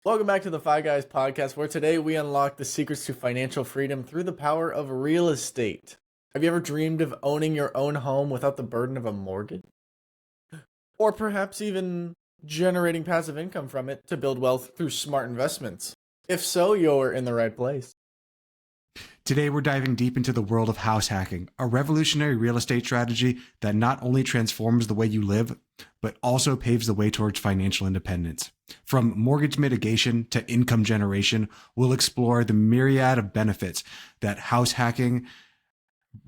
Welcome back to the Five Guys podcast, where today we unlock the secrets to financial freedom through the power of real estate. Have you ever dreamed of owning your own home without the burden of a mortgage? Or perhaps even generating passive income from it to build wealth through smart investments? If so, you're in the right place. Today, we're diving deep into the world of house hacking, a revolutionary real estate strategy that not only transforms the way you live, but also paves the way towards financial independence. From mortgage mitigation to income generation, we'll explore the myriad of benefits that house hacking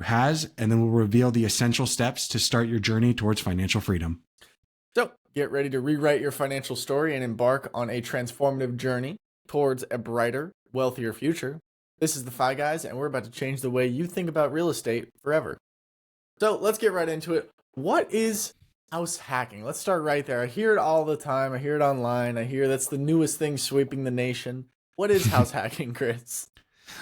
has, and then we'll reveal the essential steps to start your journey towards financial freedom. So, get ready to rewrite your financial story and embark on a transformative journey towards a brighter, wealthier future. This is the Five Guys, and we're about to change the way you think about real estate forever. So let's get right into it. What is house hacking? Let's start right there. I hear it all the time. I hear it online. I hear that's the newest thing sweeping the nation. What is house hacking, Chris?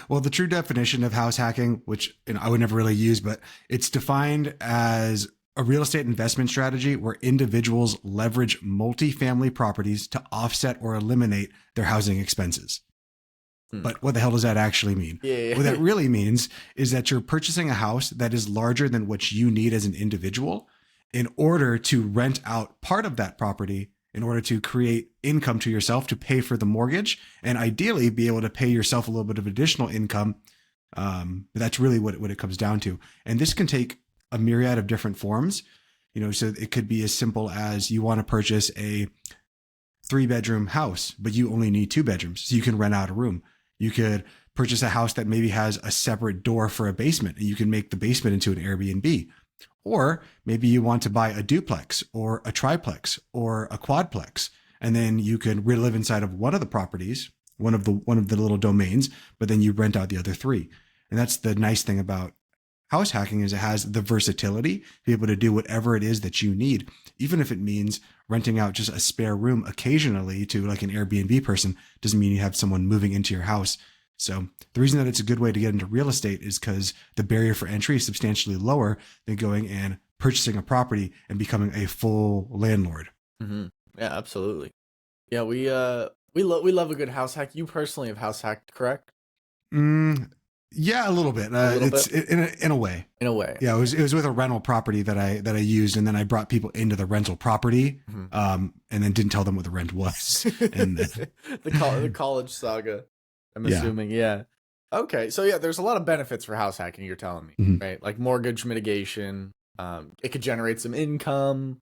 Well, the true definition of house hacking, which I would never really use, but it's defined as a real estate investment strategy where individuals leverage multifamily properties to offset or eliminate their housing expenses. But what the hell does that actually mean? Yeah. What that really means is that you're purchasing a house that is larger than what you need as an individual in order to rent out part of that property in order to create income to yourself to pay for the mortgage and ideally be able to pay yourself a little bit of additional income. That's really what it comes down to. And this can take a myriad of different forms. So it could be as simple as you want to purchase a 3-bedroom house, but you only need 2 bedrooms, so you can rent out a room. You could purchase a house that maybe has a separate door for a basement and you can make the basement into an Airbnb. Or maybe you want to buy a duplex or a triplex or a quadplex, and then you can live inside of one of the properties, one of the little domains, but then you rent out the other 3. And that's the nice thing about house hacking is it has the versatility to be able to do whatever it is that you need, even if it means renting out just a spare room occasionally to like an Airbnb person. Doesn't mean you have someone moving into your house. So the reason that it's a good way to get into real estate is because the barrier for entry is substantially lower than going and purchasing a property and becoming a full landlord. Mm-hmm. Yeah, absolutely. Yeah, we love a good house hack. You personally have house hacked, correct? Yeah, a little bit. It's in a way. In a way. Yeah, it was with a rental property that I used, and then I brought people into the rental property, and then didn't tell them what the rent was. And the college saga. I'm assuming, yeah. Okay, so yeah, there's a lot of benefits for house hacking. You're telling me, right? Like mortgage mitigation. It could generate some income.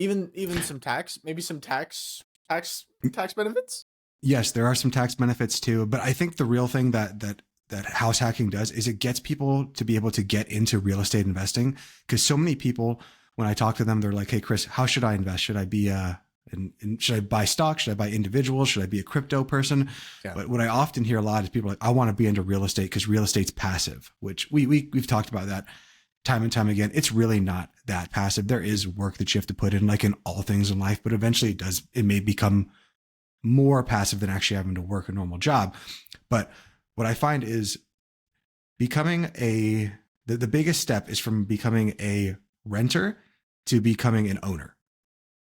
Even some tax, maybe some tax benefits. Yes, there are some tax benefits too, but I think the real thing that house hacking does is it gets people to be able to get into real estate investing. Because so many people, when I talk to them, they're like, "Hey, Chris, how should I invest? Should I be should I buy stocks? Should I buy individuals? Should I be a crypto person?" Yeah. But what I often hear a lot is people are like, "I want to be into real estate because real estate's passive," which we've talked about that time and time again. It's really not that passive. There is work that you have to put in, like in all things in life, but eventually it may become more passive than actually having to work a normal job. But what I find is becoming the biggest step is from becoming a renter to becoming an owner.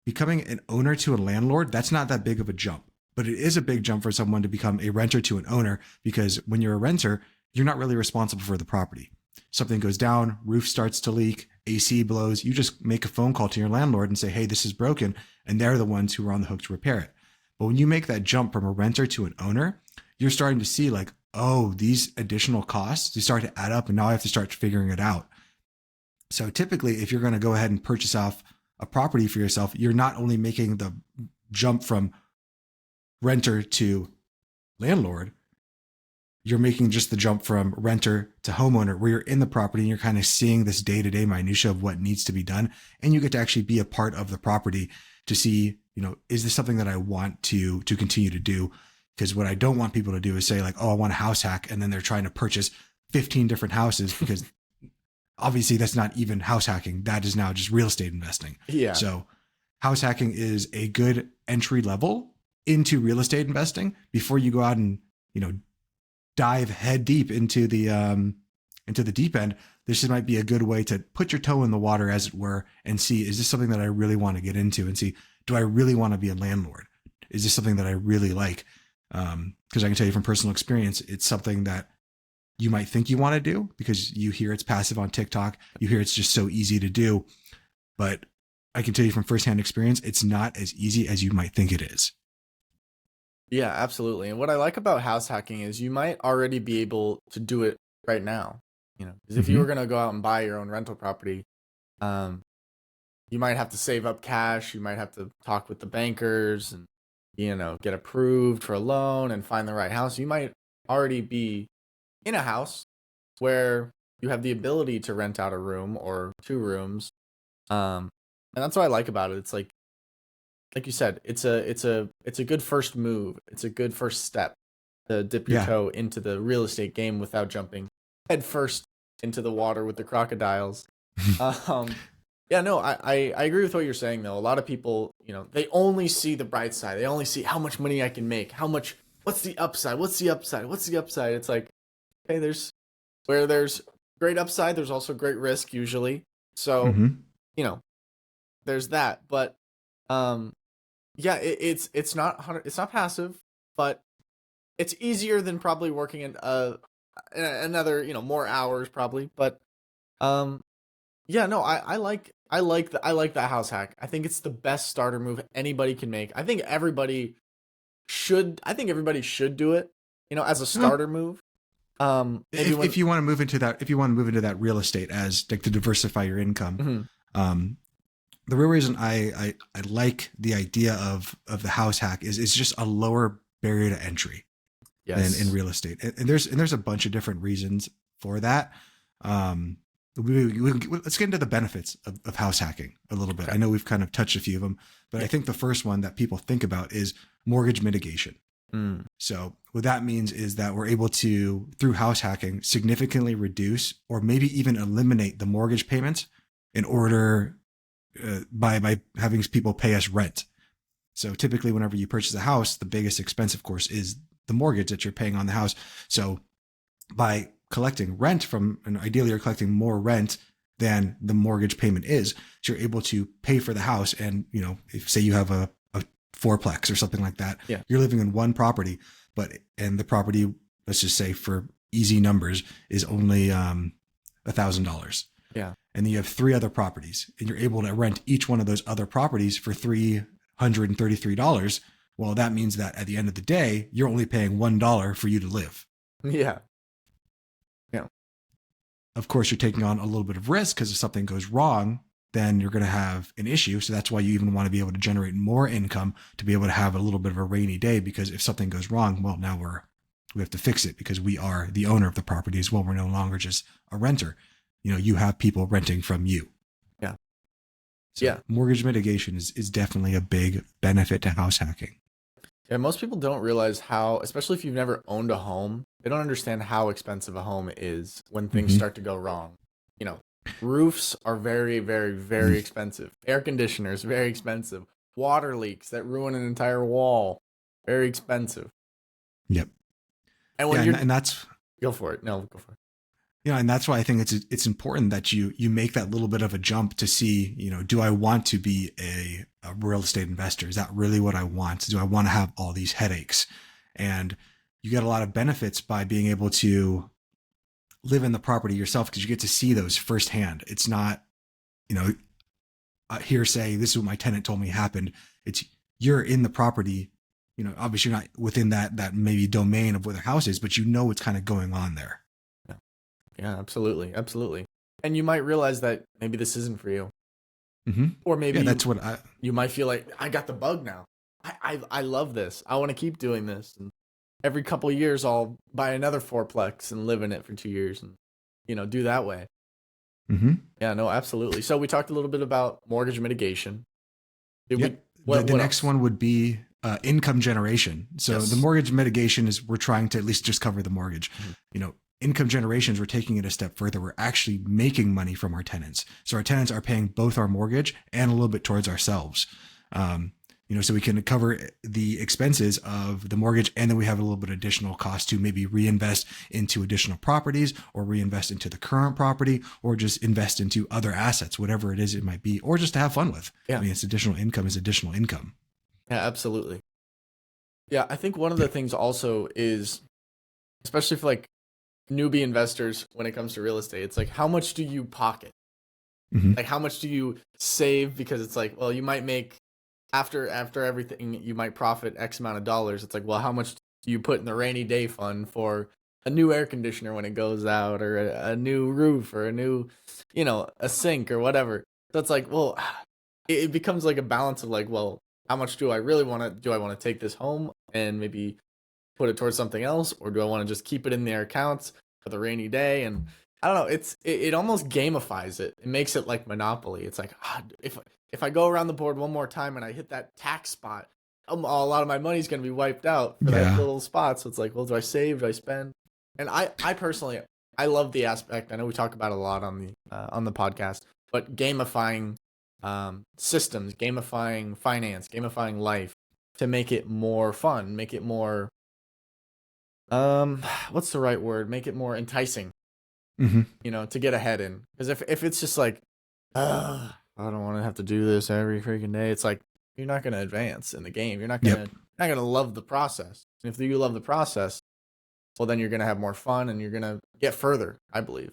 Becoming an owner to a landlord, that's not that big of a jump, but it is a big jump for someone to become a renter to an owner, because when you're a renter, you're not really responsible for the property. Something goes down, roof starts to leak, AC blows, you just make a phone call to your landlord and say, "Hey, this is broken," and they're the ones who are on the hook to repair it. But when you make that jump from a renter to an owner, you're starting to see like, oh, these additional costs, they start to add up, and now I have to start figuring it out. So typically, if you're going to go ahead and purchase off a property for yourself, you're not only making the jump from renter to landlord, you're making just the jump from renter to homeowner, where you're in the property and you're kind of seeing this day-to-day minutia of what needs to be done. And you get to actually be a part of the property to see, is this something that I want to continue to do? Because what I don't want people to do is say like, "Oh, I want a house hack," and then they're trying to purchase 15 different houses, because obviously that's not even house hacking. That is now just real estate investing. Yeah. So house hacking is a good entry level into real estate investing before you go out and, dive head deep into the deep end. This might be a good way to put your toe in the water, as it were, and see, is this something that I really want to get into, and see, do I really want to be a landlord? is this something that I really like? Because I can tell you from personal experience, it's something that you might think you want to do because you hear it's passive on TikTok. You hear it's just so easy to do. But I can tell you from firsthand experience, it's not as easy as you might think it is. Yeah, absolutely. And what I like about house hacking is you might already be able to do it right now. Because if you were Mm-hmm. going to go out and buy your own rental property, um, you might have to save up cash. You might have to talk with the bankers and, get approved for a loan and find the right house. You might already be in a house where you have the ability to rent out a room or two rooms. And that's what I like about it. It's like you said, it's a good first move. It's a good first step to dip your Yeah. toe into the real estate game without jumping head first into the water with the crocodiles. Um, yeah, no, I agree with what you're saying though. A lot of people, they only see the bright side. They only see how much money I can make. What's the upside? What's the upside? What's the upside? It's like, hey, there's great upside, there's also great risk usually. So, Mm-hmm. you know, there's that. But um yeah, it's not passive, but it's easier than probably working in another, more hours probably. But um yeah, no, I like that house hack. I think it's the best starter move anybody can make. I think everybody should do it, as a starter move. Maybe If you want to move into that, if you want to move into that real estate as like to diversify your income, Mhm. um, the real reason I like the idea of the house hack is it's just a lower barrier to entry than in Yes. real estate, and there's a bunch of different reasons for that. Um, let's get into the benefits of house hacking a little bit. Okay. I know we've kind of touched a few of them, but I Yeah. think the first one that people think about is mortgage mitigation. Mm. So what that means is that we're able to, through house hacking, significantly reduce or maybe even eliminate the mortgage payments in order by having people pay us rent. So typically, whenever you purchase a house, the biggest expense, of course, is the mortgage that you're paying on the house. So by collecting rent from, and ideally you're collecting more rent than the mortgage payment is, so you're able to pay for the house. And, if say you have a fourplex or something like that, Yeah. you're living in one property, and the property, let's just say for easy numbers, is only $1,000. Yeah. And then you have three other properties, and you're able to rent each one of those other properties for $333. Well, that means that at the end of the day, you're only paying $1 for you to live. Yeah. Yeah. Of course, you're taking on a little bit of risk because if something goes wrong, then you're going to have an issue. So that's why you even want to be able to generate more income to be able to have a little bit of a rainy day, because if something goes wrong, well, now we have to fix it because we are the owner of the property as well. We're no longer just a renter. You have people renting from you. Yeah. So Yeah. mortgage mitigation is definitely a big benefit to house hacking. Yeah, most people don't realize how, especially if you've never owned a home, they don't understand how expensive a home is when things Mhm. start to go wrong. Roofs are very, very, very expensive. Air conditioners, very expensive. Water leaks that ruin an entire wall, very expensive. Yep. And when Yeah, you're and that's go for it. No, go for it. and that's why I think it's important that you make that little bit of a jump to see, do I want to be a real estate investor? Is that really what I want? Do I want to have all these headaches? And you get a lot of benefits by being able to live in the property yourself because you get to see those firsthand. It's not, hearsay. This is what my tenant told me happened. It's you're in the property. Obviously you're not within that maybe domain of where the house is, but you know what's kind of going on there. Yeah, absolutely, absolutely. And you might realize that maybe this isn't for you, Mm-hmm. or maybe Yeah, that's what I. you might feel like I got the bug now. I love this. I want to keep doing this. And every couple of years, I'll buy another fourplex and live in it for 2 years, and do that way. Mm-hmm. Yeah, no, absolutely. So we talked a little bit about mortgage mitigation. Did Yep. we? The What next else? one would be income generation. So Yes. the mortgage mitigation is we're trying to at least just cover the mortgage. Mhm. Income generations, we're taking it a step further. We're actually making money from our tenants. So our tenants are paying both our mortgage and a little bit towards ourselves. So we can cover the expenses of the mortgage, and then we have a little bit of additional cost to maybe reinvest into additional properties or reinvest into the current property or just invest into other assets, whatever it is it might be, or just to have fun with. Yeah. I mean, it's additional income is additional income. Yeah, absolutely. Yeah, I think one of the things also is, especially for like newbie investors when it comes to real estate, it's like how much do you pocket? Hmm. Like how much do you save? Because it's like, well, you might make after everything, you might profit X amount of dollars. It's like, well, how much do you put in the rainy day fund for a new air conditioner when it goes out, or a new roof, or a new, a sink or whatever? So it's like, well, it becomes like a balance of like, well, how much do I really want to do? I want to take this home and maybe put it towards something else, or do I want to just keep it in their accounts for the rainy day? And I don't know. It almost gamifies it. It makes it like Monopoly. It's like, if I go around the board one more time and I hit that tax spot, a lot of my money's gonna be wiped out for that Yeah. little spot. So it's like, well, do I save? Do I spend? And I personally, I love the aspect. I know we talk about it a lot on the podcast, but gamifying systems, gamifying finance, gamifying life to make it more fun, make it more what's the right word? Make it more enticing, Hmm. to get ahead in. Because if it's just like, I don't want to have to do this every freaking day, it's like you're not gonna advance in the game. Yep. Not gonna love the process. And if you love the process, well, then you're gonna have more fun and you're gonna get further. I believe.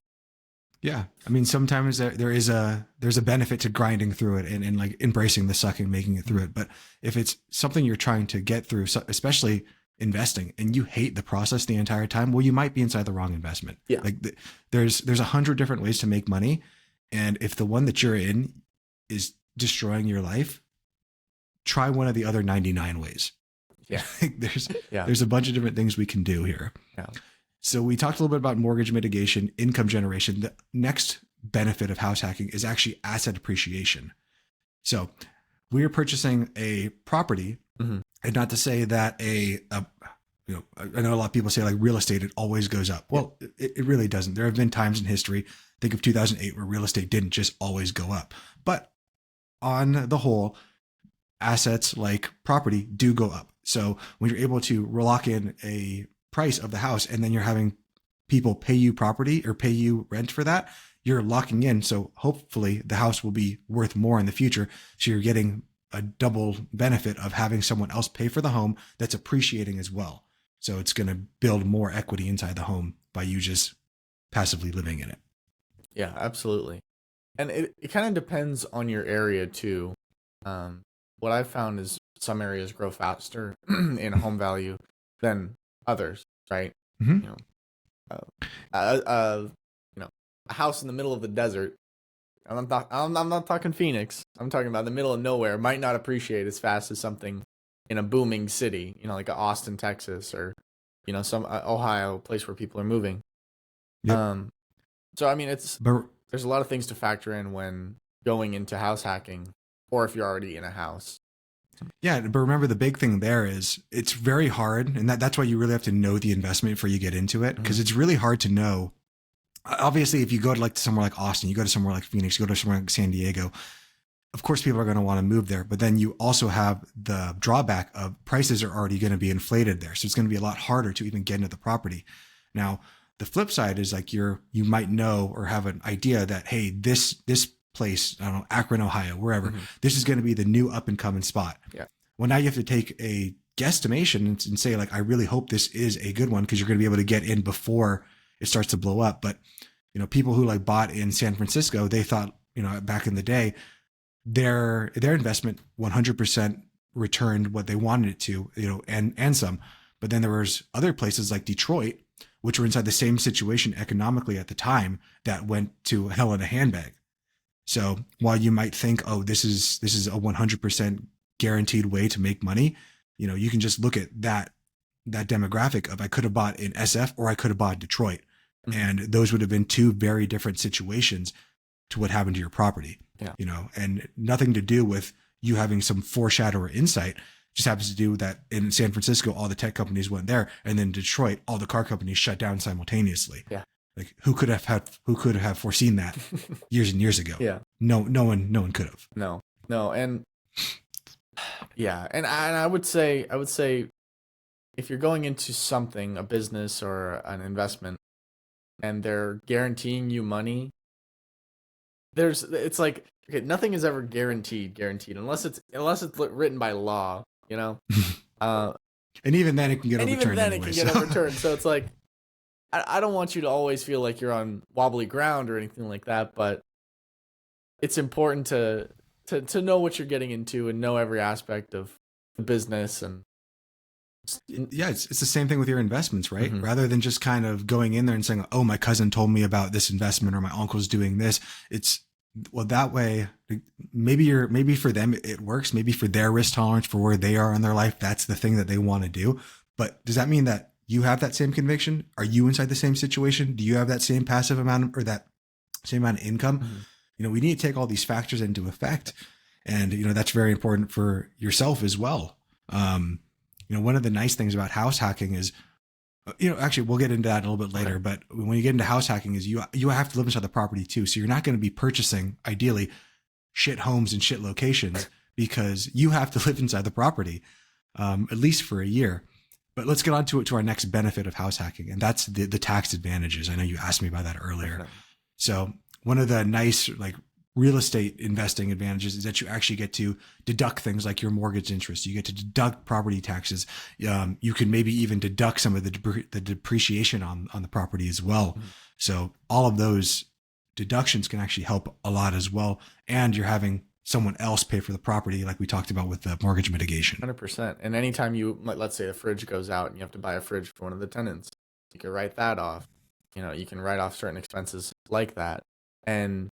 Yeah. I mean, sometimes there's a benefit to grinding through it and like embracing the suck and making it through it. But if it's something you're trying to get through, especially investing, and you hate the process the entire time, well, you might be inside the wrong investment. Yeah. Like there's 100 different ways to make money, and if the one that you're in is destroying your life, try one of the other 99 ways. Yeah. there's Yeah. there's a bunch of different things we can do here. Yeah. So we talked a little bit about mortgage mitigation, income generation. The next benefit of house hacking is actually asset appreciation. So we are purchasing a property, Mhm. and not to say that I know a lot of people say like real estate, it always goes up. Well, it really doesn't. There have been times in history, think of 2008, where real estate didn't just always go up. But on the whole, assets like property do go up. So when you're able to lock in a price of the house and then you're having people pay you property or pay you rent for that, you're locking in. So hopefully the house will be worth more in the future. So you're getting a double benefit of having someone else pay for the home that's appreciating as well. So it's going to build more equity inside the home by you just passively living in it. Yeah, absolutely. And it kind of depends on your area too. What I've found is some areas grow faster in home value than others, right? Mm-hmm. You know, uh, uh, uh, a house in the middle of the desert. I'm not talking Phoenix. I'm talking about the middle of nowhere. Might not appreciate as fast as something in a booming city, like a Austin, Texas, or some Ohio place where people are moving. Yep. So I mean, But there's a lot of things to factor in when going into house hacking, or if you're already in a house. yeah, but remember the big thing there is it's very hard, and that's why you really have to know the investment before you get into it, because it's really hard to know. Obviously, if you go to like somewhere like Austin, you go to somewhere like Phoenix, you go to somewhere like San Diego, of course people are going to want to move there. But then you also have the drawback of prices are already going to be inflated there, so it's going to be a lot harder to even get into the property. Now, the flip side is like you might know or have an idea that hey, this place, I don't know, Akron, Ohio, wherever, this is going to be the new up and coming spot. Yeah. Well, now you have to take a guesstimation and say like, I really hope this is a good one because you're going to be able to get in before it starts to blow up. But people who like bought in San Francisco, they thought back in the day, their investment 100% returned what they wanted it to, and some. But then there was other places like Detroit, which were inside the same situation economically at the time, that went to hell in a handbag. So while you might think, oh, this is a 100% guaranteed way to make money, you can just look at that demographic of I could have bought in SF or I could have bought Detroit. And those would have been two very different situations to what happened to your property. Yeah. And nothing to do with you having some foreshadow or insight. Just happens to do with that in San Francisco, all the tech companies went there, and then Detroit, all the car companies shut down simultaneously. Yeah. Like who could have foreseen that years and years ago? Yeah. No one could have. No. And yeah. And I would say if you're going into something, a business or an investment, and they're guaranteeing you money, it's like, okay, nothing is ever guaranteed unless it's written by law, And even then, it can get And even overturned then, anyway. it can get overturned. So it's like, I don't want you to always feel like you're on wobbly ground or anything like that, but it's important to know what you're getting into and know every aspect of the business. And yeah, it's the same thing with your investments, right? Mhm. Rather than just kind of going in there and saying, oh, my cousin told me about this investment or my uncle's doing this. It's, well, that way, maybe for them it works. Maybe for their risk tolerance, for where they are in their life, that's the thing that they want to do. But does that mean that you have that same conviction? Are you inside the same situation? Do you have that same passive amount or that same amount of income? Mhm. You know, we need to take all these factors into effect. And, you know, that's very important for yourself as well. You know, one of the nice things about house hacking is, you know, actually we'll get into that a little bit later, Okay. but when you get into house hacking is you have to live inside the property too. So you're not going to be purchasing ideally shit homes and shit locations because you have to live inside the property, at least for a year. But let's get on to our next benefit of house hacking. And that's the tax advantages. I know you asked me about that earlier. Definitely. So one of the nice, like, real estate investing advantages is that you actually get to deduct things like your mortgage interest. You get to deduct property taxes. You can maybe even deduct some of the depreciation on the property as well. Mhm. So all of those deductions can actually help a lot as well. And you're having someone else pay for the property, like we talked about with the mortgage mitigation. 100%. And anytime you, let's say a fridge goes out and you have to buy a fridge for one of the tenants, you can write that off. You know, you can write off certain expenses like that. And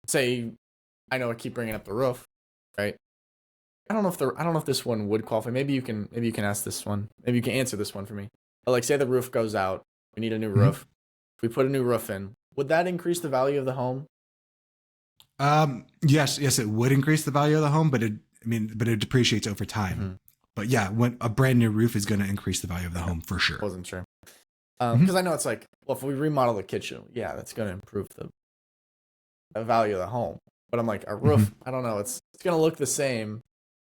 say, I know I keep bringing up the roof, right? I don't know if this one would qualify. Maybe you can ask this one. Maybe you can answer this one for me. But like, say the roof goes out, we need a new roof. If we put a new roof in, would that increase the value of the home? Yes, it would increase the value of the home, but it depreciates over time. Mm-hmm. But yeah, when a brand new roof is going to increase the value of the home for sure. Wasn't sure. Because I know it's like, well, if we remodel the kitchen, yeah, that's going to improve the value of the home. But I'm like, a roof, I don't know. It's going to look the same.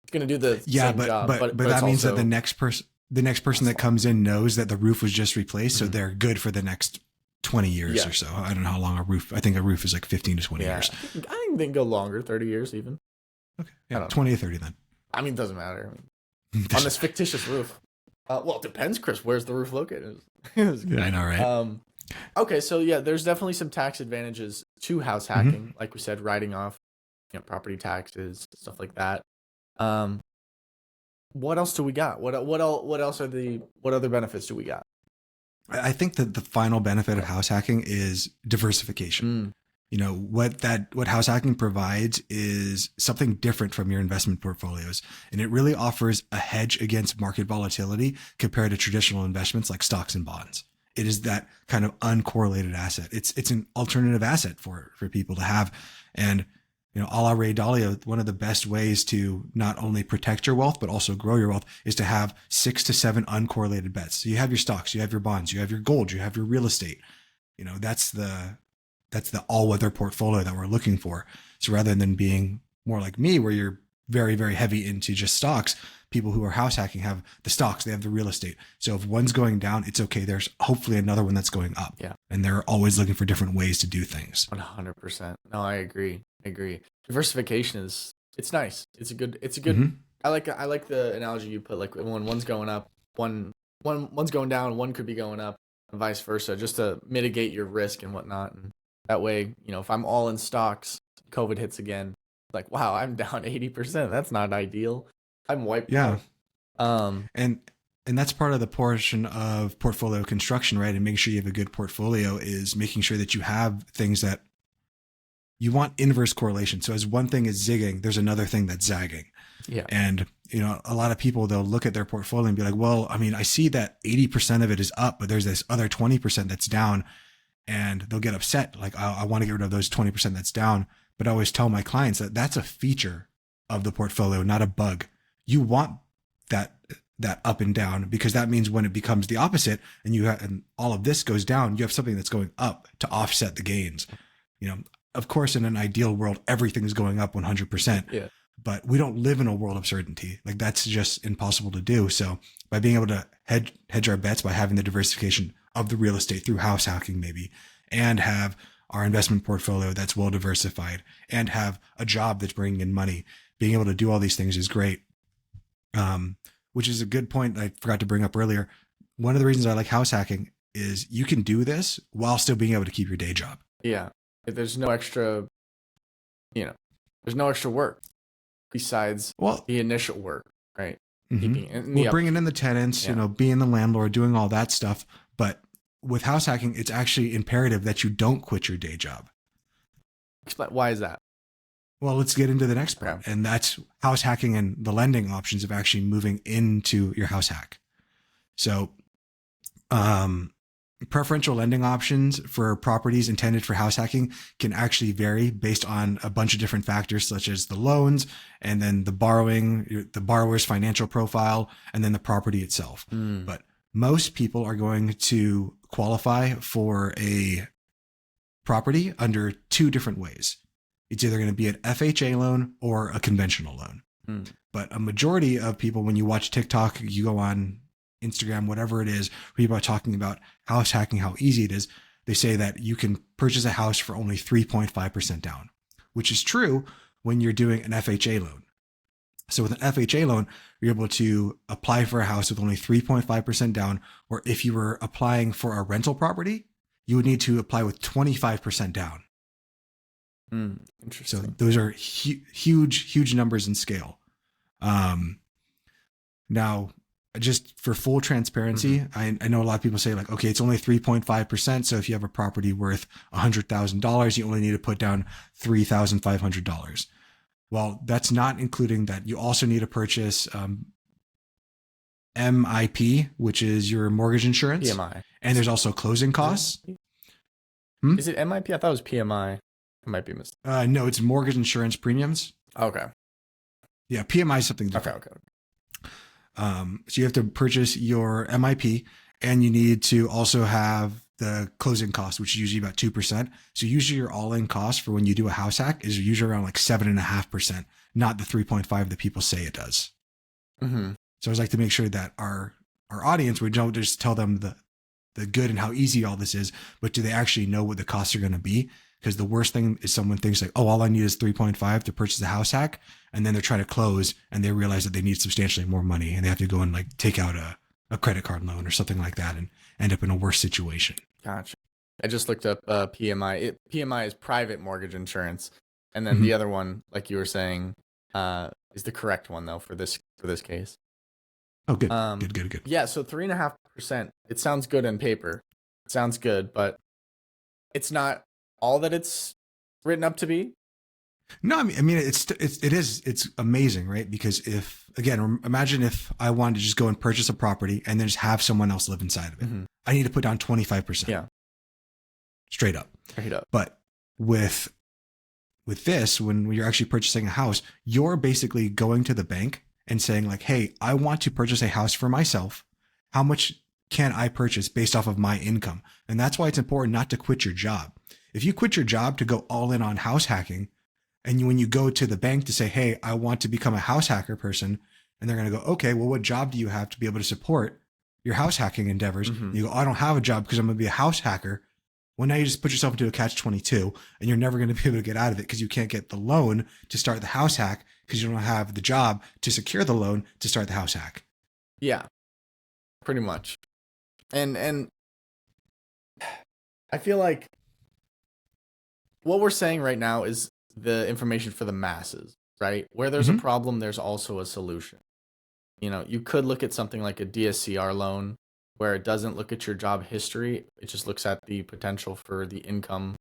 It's going to do the same job. But that means that the next person that comes in knows that the roof was just replaced, so they're good for the next 20 years or so. I don't know how long I think a roof is like 15 to 20 years. I think they can go longer, 30 years even. Okay. Yeah, 20 or 30 then. I mean, it doesn't matter. On this fictitious roof. Well, it depends, Chris. Where's the roof located? Yeah, I know, right? Okay, so yeah, there's definitely some tax advantages to house hacking. Like we said, writing off, property taxes, stuff like that. What else do we got? What other benefits do we got? I think that the final benefit of house hacking is diversification. You know, what house hacking provides is something different from your investment portfolios. And it really offers a hedge against market volatility compared to traditional investments like stocks and bonds. It is that kind of uncorrelated asset. It's an alternative asset for people to have. And, a la Ray Dalio, one of the best ways to not only protect your wealth, but also grow your wealth is to have 6 to 7 uncorrelated bets. So you have your stocks, you have your bonds, you have your gold, you have your real estate. That's the all-weather portfolio that we're looking for. So rather than being more like me, where you're very, very heavy into just stocks, people who are house hacking have the stocks, they have the real estate. So if one's going down, it's okay. There's hopefully another one that's going up. Yeah. And they're always looking for different ways to do things. 100%. No, I agree. Diversification it's nice. It's a good, I like the analogy you put, like when one's going up, one's going down, one could be going up and vice versa, just to mitigate your risk and whatnot. And that way, if I'm all in stocks, COVID hits again, like, wow, I'm down 80%. That's not ideal. I'm wiped out. And that's part of the portion of portfolio construction, right? And making sure you have a good portfolio is making sure that you have things that you want inverse correlation. So as one thing is zigging, there's another thing that's zagging. Yeah. And, a lot of people, they'll look at their portfolio and be like, well, I mean, I see that 80% of it is up, but there's this other 20% that's down. And they'll get upset. Like, I want to get rid of those 20% that's down. But I always tell my clients that that's a feature of the portfolio, not a bug. You want that up and down, because that means when it becomes the opposite and all of this goes down, you have something that's going up to offset the gains. Of course, in an ideal world, everything's going up 100%. Yeah. But we don't live in a world of certainty. Like, that's just impossible to do. So by being able to hedge our bets by having the diversification of the real estate through house hacking maybe, and have our investment portfolio that's well diversified, and have a job that's bringing in money, being able to do all these things is great. which is a good point I forgot to bring up earlier. One of the reasons I like house hacking is you can do this while still being able to keep your day job. Yeah. There's no extra, there's no extra work besides the initial work, right? Keeping bringing in the tenants, being the landlord, doing all that stuff. But with house hacking, it's actually imperative that you don't quit your day job. Explain, why is that? Well, let's get into the next part. Okay. And that's house hacking and the lending options of actually moving into your house hack. So, preferential lending options for properties intended for house hacking can actually vary based on a bunch of different factors, such as the loans and then the borrower's financial profile, and then the property itself. But most people are going to qualify for a property under two different ways. It's either going to be an FHA loan or a conventional loan. But a majority of people, when you watch TikTok, you go on Instagram, whatever it is, people are talking about house hacking, how easy it is. They say that you can purchase a house for only 3.5% down, which is true when you're doing an FHA loan. So with an FHA loan, you're able to apply for a house with only 3.5% down, or if you were applying for a rental property, you would need to apply with 25% down. Interesting. So those are huge numbers in scale. Now, just for full transparency, I know a lot of people say like, okay, it's only 3.5%. So if you have a property worth $100,000, you only need to put down $3,500. Well, that's not including that. You also need to purchase MIP, which is your mortgage insurance. PMI. And there's also closing costs. Is it MIP? I thought it was PMI. I might be mistaken. No, it's mortgage insurance premiums. Okay. Yeah, PMI is something different. Okay. So you have to purchase your MIP, and you need to also have the closing cost, which is usually about 2%. So usually your all-in cost for when you do a house hack is usually around like 7.5%, not the 3.5 that people say it does. So I always like to make sure that our audience, we don't just tell them the good and how easy all this is, but do they actually know what the costs are going to be? Because the worst thing is someone thinks like, oh, all I need is 3.5 to purchase a house hack. And then they're trying to close and they realize that they need substantially more money and they have to go and like take out a credit card loan or something like that and end up in a worse situation. Gotcha. I just looked up PMI. PMI is private mortgage insurance. And then the other one, like you were saying, is the correct one though for this case. Oh, good. Good. Yeah. So 3.5%, it sounds good on paper. It sounds good, but it's not all that it's written up to be. No, I mean, it's amazing, right? Because imagine if I wanted to just go and purchase a property and then just have someone else live inside of it. I need to put down 25%. Yeah. Straight up. But with this, when you're actually purchasing a house, you're basically going to the bank and saying like, hey, I want to purchase a house for myself. How much can I purchase based off of my income? And that's why it's important not to quit your job. If you quit your job to go all in on house hacking, and when you go to the bank to say, hey, I want to become a house hacker person, and they're going to go, okay, well, what job do you have to be able to support your house hacking endeavors? You go, I don't have a job because I'm going to be a house hacker. Well, now you just put yourself into a catch-22 and you're never going to be able to get out of it because you can't get the loan to start the house hack because you don't have the job to secure the loan to start the house hack. Yeah, pretty much. And I feel like what we're saying right now is the information for the masses, right? Where there's a problem, there's also a solution. You could look at something like a DSCR loan where it doesn't look at your job history. It just looks at the potential for the income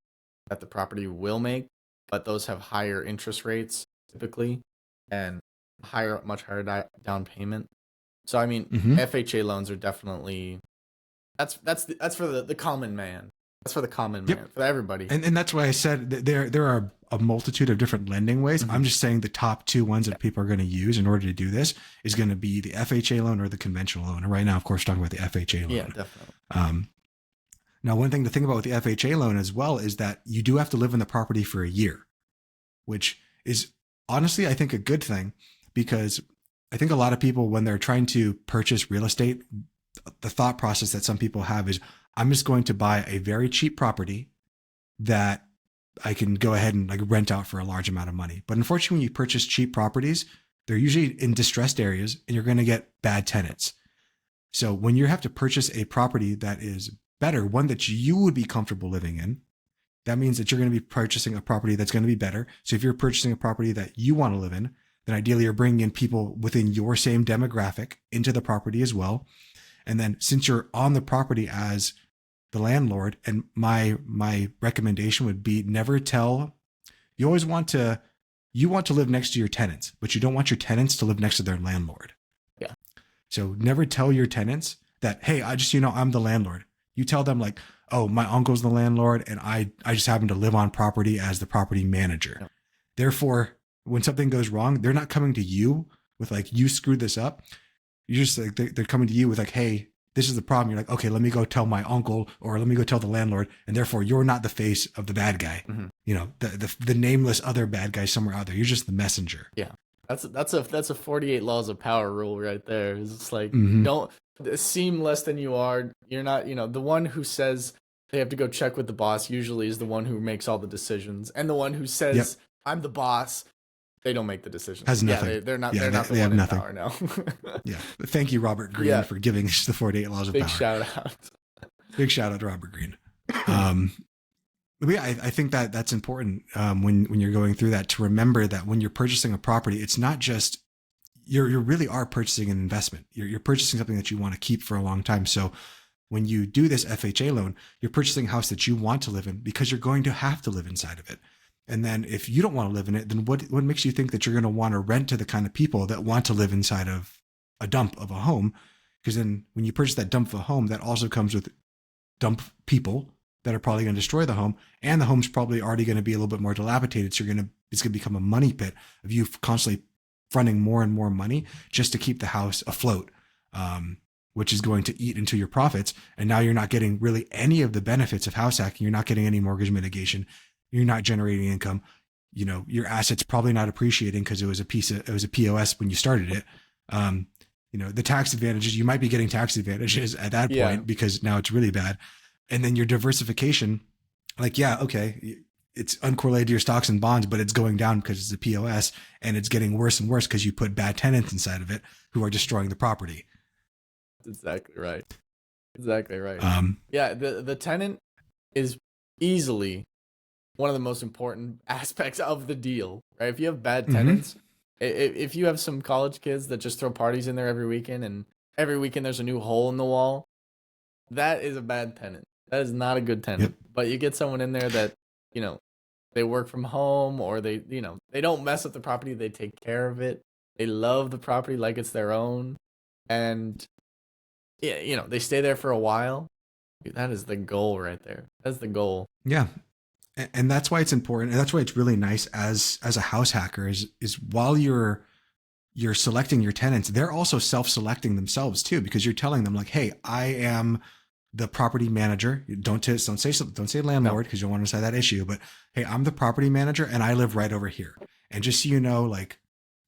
that the property will make, but those have higher interest rates typically and much higher down payment. So, I mean, FHA loans are definitely, that's for the common man. That's for the common man, for everybody. And that's why I said that there are a multitude of different lending ways. I'm just saying the top two ones that people are going to use in order to do this is going to be the FHA loan or the conventional loan. And right now, of course, we're talking about the FHA loan. Yeah, definitely. Now, one thing to think about with the FHA loan as well is that you do have to live in the property for a year, which is honestly, I think, a good thing because I think a lot of people, when they're trying to purchase real estate, the thought process that some people have is, I'm just going to buy a very cheap property that I can go ahead and like rent out for a large amount of money. But unfortunately, when you purchase cheap properties, They're usually in distressed areas, and you're going to get bad tenants. So when you have to purchase a property that is better, one that you would be comfortable living in, that means that you're going to be purchasing a property that's going to be better. So if you're purchasing a property that you want to live in, then ideally you're bringing in people within your same demographic into the property as well. And then since you're on the property as the landlord, and my recommendation would be never tell, you always want to, you want to live next to your tenants, but you don't want your tenants to live next to their landlord. Yeah. So never tell your tenants that, hey, I just, I'm the landlord. You tell them like, oh, my uncle's the landlord and I just happen to live on property as the property manager. Yeah. Therefore, when something goes wrong, they're not coming to you with like, you screwed this up. You're just like, they're coming to you with like, hey, this is the problem. You're like, okay, let me go tell my uncle, or let me go tell the landlord. And therefore you're not the face of the bad guy. Mm-hmm. The nameless other bad guy somewhere out there. You're just the messenger. Yeah. That's a 48 laws of power rule right there. It's just like, don't seem less than you are. You're not, the one who says they have to go check with the boss usually is the one who makes all the decisions. And the one who says, I'm the boss, they don't make the decisions. Has nothing. Yeah, they're not the one in power now. Yeah. Thank you, Robert Greene, for giving us the 48 laws of power. Big shout out to Robert Greene. But yeah, I think that that's important when you're going through that, to remember that when you're purchasing a property, it's not just, you really are purchasing an investment. You're purchasing something that you want to keep for a long time. So when you do this FHA loan, you're purchasing a house that you want to live in because you're going to have to live inside of it. And then if you don't want to live in it, then what makes you think that you're going to want to rent to the kind of people that want to live inside of a dump of a home? Because then when you purchase that dump of a home, that also comes with dump people that are probably going to destroy the home, and the home's probably already going to be a little bit more dilapidated. So it's going to become a money pit of you constantly fronting more and more money just to keep the house afloat, which is going to eat into your profits. And now you're not getting really any of the benefits of house hacking. You're not getting any mortgage mitigation. You're not generating income. Your assets probably not appreciating because it was a POS when you started it. The tax advantages, you might be getting tax advantages at that point because now it's really bad. And then your diversification, it's uncorrelated to your stocks and bonds, but it's going down because it's a POS, and it's getting worse and worse because you put bad tenants inside of it who are destroying the property. That's exactly right. The tenant is easily one of the most important aspects of the deal, right? If you have bad tenants, if you have some college kids that just throw parties in there every weekend, and every weekend there's a new hole in the wall, that is a bad tenant. That is not a good tenant. Yep. But you get someone in there that, they work from home, or they don't mess with the property. They take care of it. They love the property like it's their own. And, they stay there for a while. That is the goal right there. That's the goal. Yeah. And that's why it's important. And that's why it's really nice as a house hacker is while you're selecting your tenants, they're also self-selecting themselves too, because you're telling them like, hey, I am the property manager. Don't say landlord, because you don't want to say that issue, but hey, I'm the property manager and I live right over here. And just so you know, like,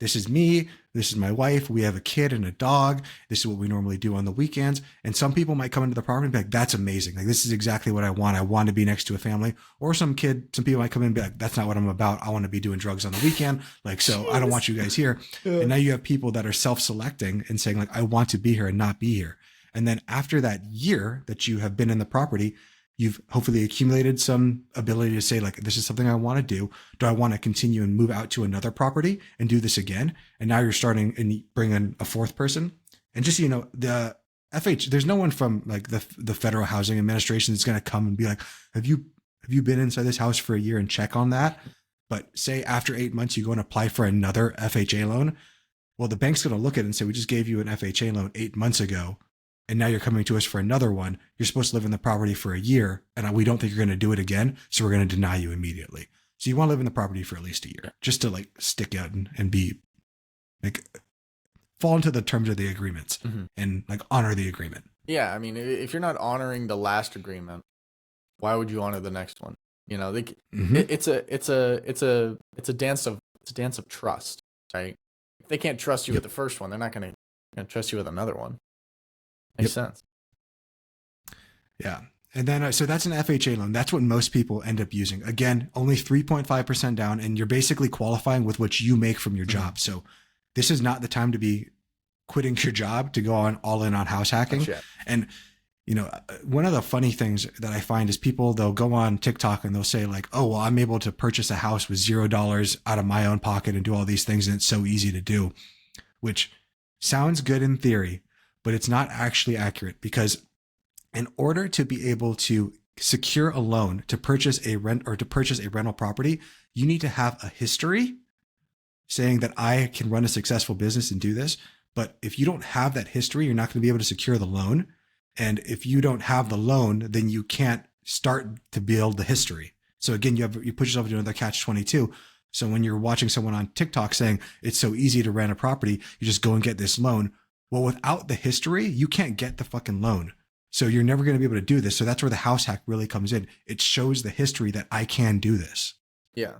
this is me, this is my wife, we have a kid and a dog, this is what we normally do on the weekends. And some people might come into the property and be like, that's amazing. Like, this is exactly what I want. I want to be next to a family. Or some people might come in and be like, that's not what I'm about. I want to be doing drugs on the weekend. Like, so I don't want you guys here. And now you have people that are self-selecting and saying like, I want to be here and not be here. And then after that year that you have been in the property, you've hopefully accumulated some ability to say like, this is something I want to do. Do I want to continue and move out to another property and do this again? And now you're starting and bring in a fourth person. And just, the there's no one from like the Federal Housing Administration that's going to come and be like, have you been inside this house for a year and check on that? But say after 8 months, you go and apply for another FHA loan. Well, the bank's going to look at it and say, we just gave you an FHA loan 8 months ago, and now you're coming to us for another one. You're supposed to live in the property for a year, and we don't think you're going to do it again, so we're going to deny you immediately. So you want to live in the property for at least a year, just to like stick out and be like fall into the terms of the agreements and like honor the agreement. Yeah, I mean, if you're not honoring the last agreement, why would you honor the next one? It's a dance of trust, right? If they can't trust you with the first one, they're not going to trust you with another one. Makes sense. Yeah. And then, so that's an FHA loan. That's what most people end up using. Again, only 3.5% down, and you're basically qualifying with what you make from your job. So this is not the time to be quitting your job to go on all in on house hacking. And one of the funny things that I find is people, they'll go on TikTok and they'll say like, oh, well, I'm able to purchase a house with $0 out of my own pocket and do all these things. And it's so easy to do, which sounds good in theory, but it's not actually accurate, because in order to be able to secure a loan to purchase a rental property, you need to have a history saying that I can run a successful business and do this. But if you don't have that history, you're not going to be able to secure the loan. And if you don't have the loan, then you can't start to build the history. So again, you put yourself into another catch-22. So when you're watching someone on TikTok saying it's so easy to rent a property, you just go and get this loan. Well, without the history, you can't get the fucking loan. So you're never going to be able to do this. So that's where the house hack really comes in. It shows the history that I can do this. Yeah.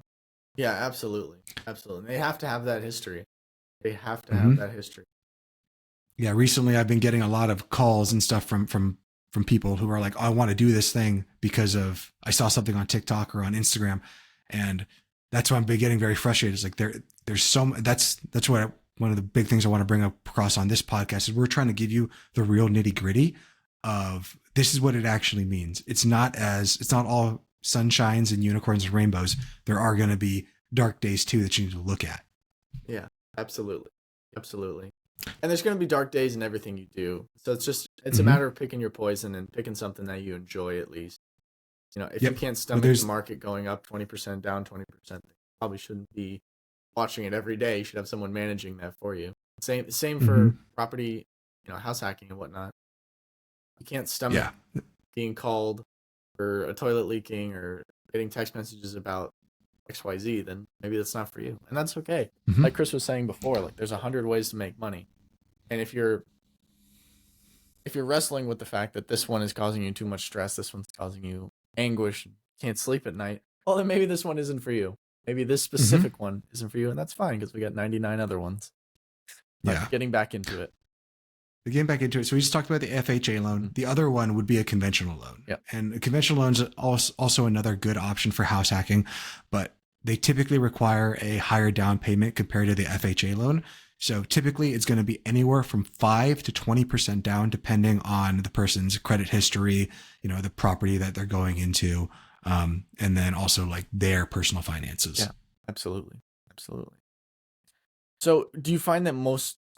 Yeah, absolutely. Absolutely. They have to have that history. They have to have that history. Yeah. Recently I've been getting a lot of calls and stuff from people who are like, oh, I want to do this thing because of, I saw something on TikTok or on Instagram. And that's why I'm getting very frustrated. It's like there's so that's what one of the big things I want to bring across on this podcast is we're trying to give you the real nitty gritty of this is what it actually means. It's not all sunshines and unicorns and rainbows. There are going to be dark days too that you need to look at. Yeah, absolutely. Absolutely. And there's going to be dark days in everything you do. So it's a matter of picking your poison and picking something that you enjoy at least. If you can't stomach the market going up 20%, down 20%, you probably shouldn't be watching it every day. You should have someone managing that for you. Same for property, house hacking and whatnot. You can't stomach being called for a toilet leaking or getting text messages about XYZ, then maybe that's not for you. And that's okay. Like Chris was saying before, like there's 100 ways to make money. And if you're wrestling with the fact that this one is causing you too much stress, this one's causing you anguish, can't sleep at night, well, then maybe this one isn't for you. Maybe this specific one isn't for you, and that's fine because we got 99 other ones. But getting back into it. So we just talked about the FHA loan. The other one would be a conventional loan. Yep. And a conventional loan is also another good option for house hacking, but they typically require a higher down payment compared to the FHA loan. So typically it's going to be anywhere from 5 to 20% down, depending on the person's credit history, the property that they're going into, and then also like their personal finances. Yeah, absolutely. Absolutely. So do you find that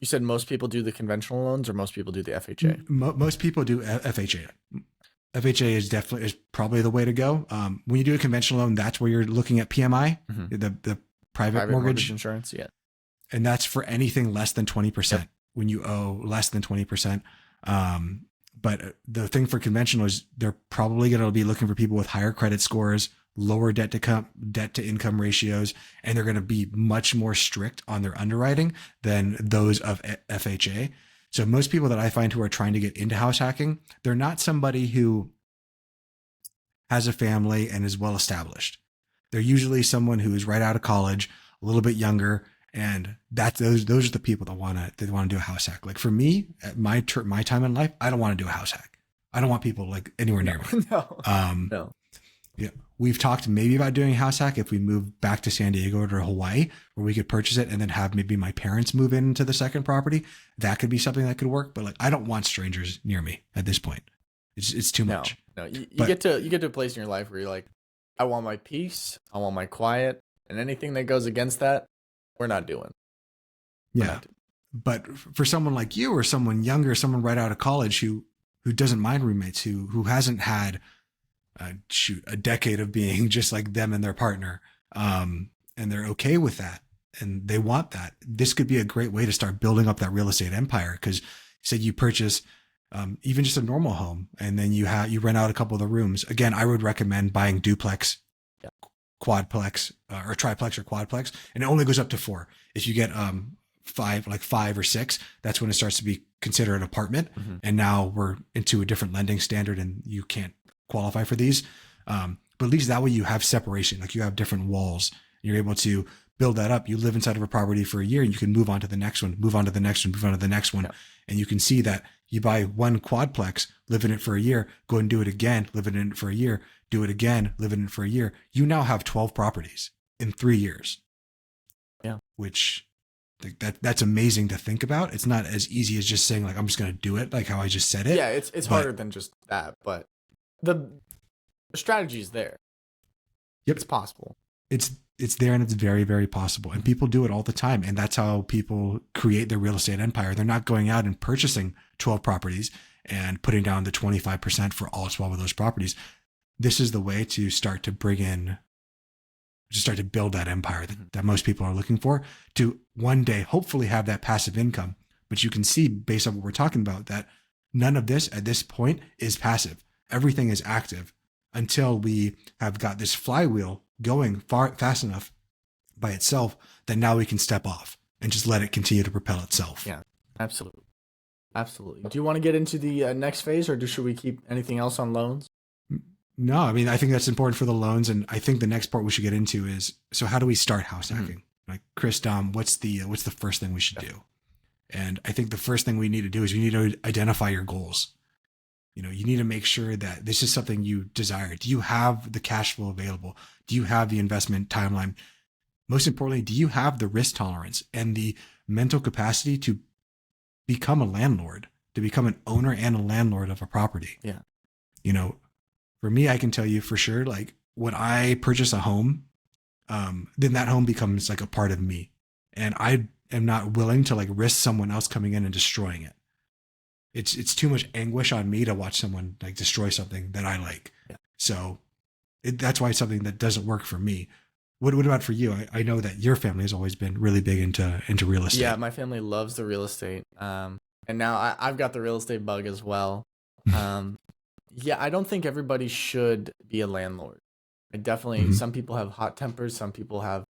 you said most people do the conventional loans or most people do the FHA? Most people do FHA. FHA is probably the way to go. When you do a conventional loan, that's where you're looking at PMI, the private mortgage insurance. Yeah. And that's for anything less than 20% when you owe less than 20%. But the thing for conventional is they're probably going to be looking for people with higher credit scores, lower debt to income ratios, and they're going to be much more strict on their underwriting than those of FHA. So most people that I find who are trying to get into house hacking, they're not somebody who has a family and is well established. They're usually someone who is right out of college, a little bit younger, and those are the people that want to do a house hack. Like for me, at my time in life, I don't want to do a house hack. I don't want people like anywhere near me. No. Yeah, we've talked maybe about doing a house hack if we move back to San Diego or Hawaii, where we could purchase it and then have maybe my parents move into the second property. That could be something that could work. But like, I don't want strangers near me at this point. It's too much. No, you get to a place in your life where you're like, I want my peace, I want my quiet, and anything that goes against that, we're not doing. But for someone like you or someone younger, someone right out of college who doesn't mind roommates, who hasn't had a decade of being just like them and their partner, and they're okay with that and they want that, this could be a great way to start building up that real estate empire. Because say you purchase even just a normal home and then you rent out a couple of the rooms. Again, I would recommend buying duplex, quadplex, or triplex or quadplex, and it only goes up to 4. If you get 5 or 6, that's when it starts to be considered an apartment. And now we're into a different lending standard and you can't qualify for these. But at least that way you have separation, like you have different walls. You're able to build that up. You live inside of a property for a year and you can move on to the next one, move on to the next one, move on to the next one. Yeah. And you can see that you buy one quadplex, live in it for a year, go and do it again, live in it for a year, do it again, live in it for a year. You now have 12 properties in 3 years. Yeah. Which Like that's amazing to think about. It's not as easy as just saying like I'm just going to do it, like how I just said it. Yeah, it's But harder than just that, but the strategy is there. yep, It's possible. it's there and it's very, very possible. And people do it all the time. And that's how people create their real estate empire. They're not going out and purchasing 12 properties and putting down the 25% for all 12 of those properties. This is the way to start to bring in, to start to build that empire that most people are looking for, to one day hopefully have that passive income. But you can see based on what we're talking about that none of this at this point is passive. Everything is active until we have got this flywheel going fast enough by itself that now we can step off and just let it continue to propel itself. Yeah, absolutely. Absolutely. Do you want to get into the next phase, or should we keep anything else on loans? No, I mean, I think that's important for the loans. And I think the next part we should get into is, so how do we start house hacking? Like, Chris, Dom, what's the first thing we should do? And I think the first thing we need to do is we need to identify your goals. You know, you need to make sure that this is something you desire. Do you have the cash flow available? Do you have the investment timeline? Most importantly, do you have the risk tolerance and the mental capacity to become a landlord, to become an owner and a landlord of a property? Yeah. You know, for me, I can tell you for sure, like when I purchase a home, then that home becomes like a part of me. And I am not willing to like risk someone else coming in and destroying it. It's too much anguish on me to watch someone like destroy something that I like. Yeah. So that's why it's something that doesn't work for me. What about for you? I know that your family has always been really big into real estate. Yeah, my family loves the real estate. And now I've got the real estate bug as well. Yeah, I don't think everybody should be a landlord. I definitely, some people have hot tempers. Some people have,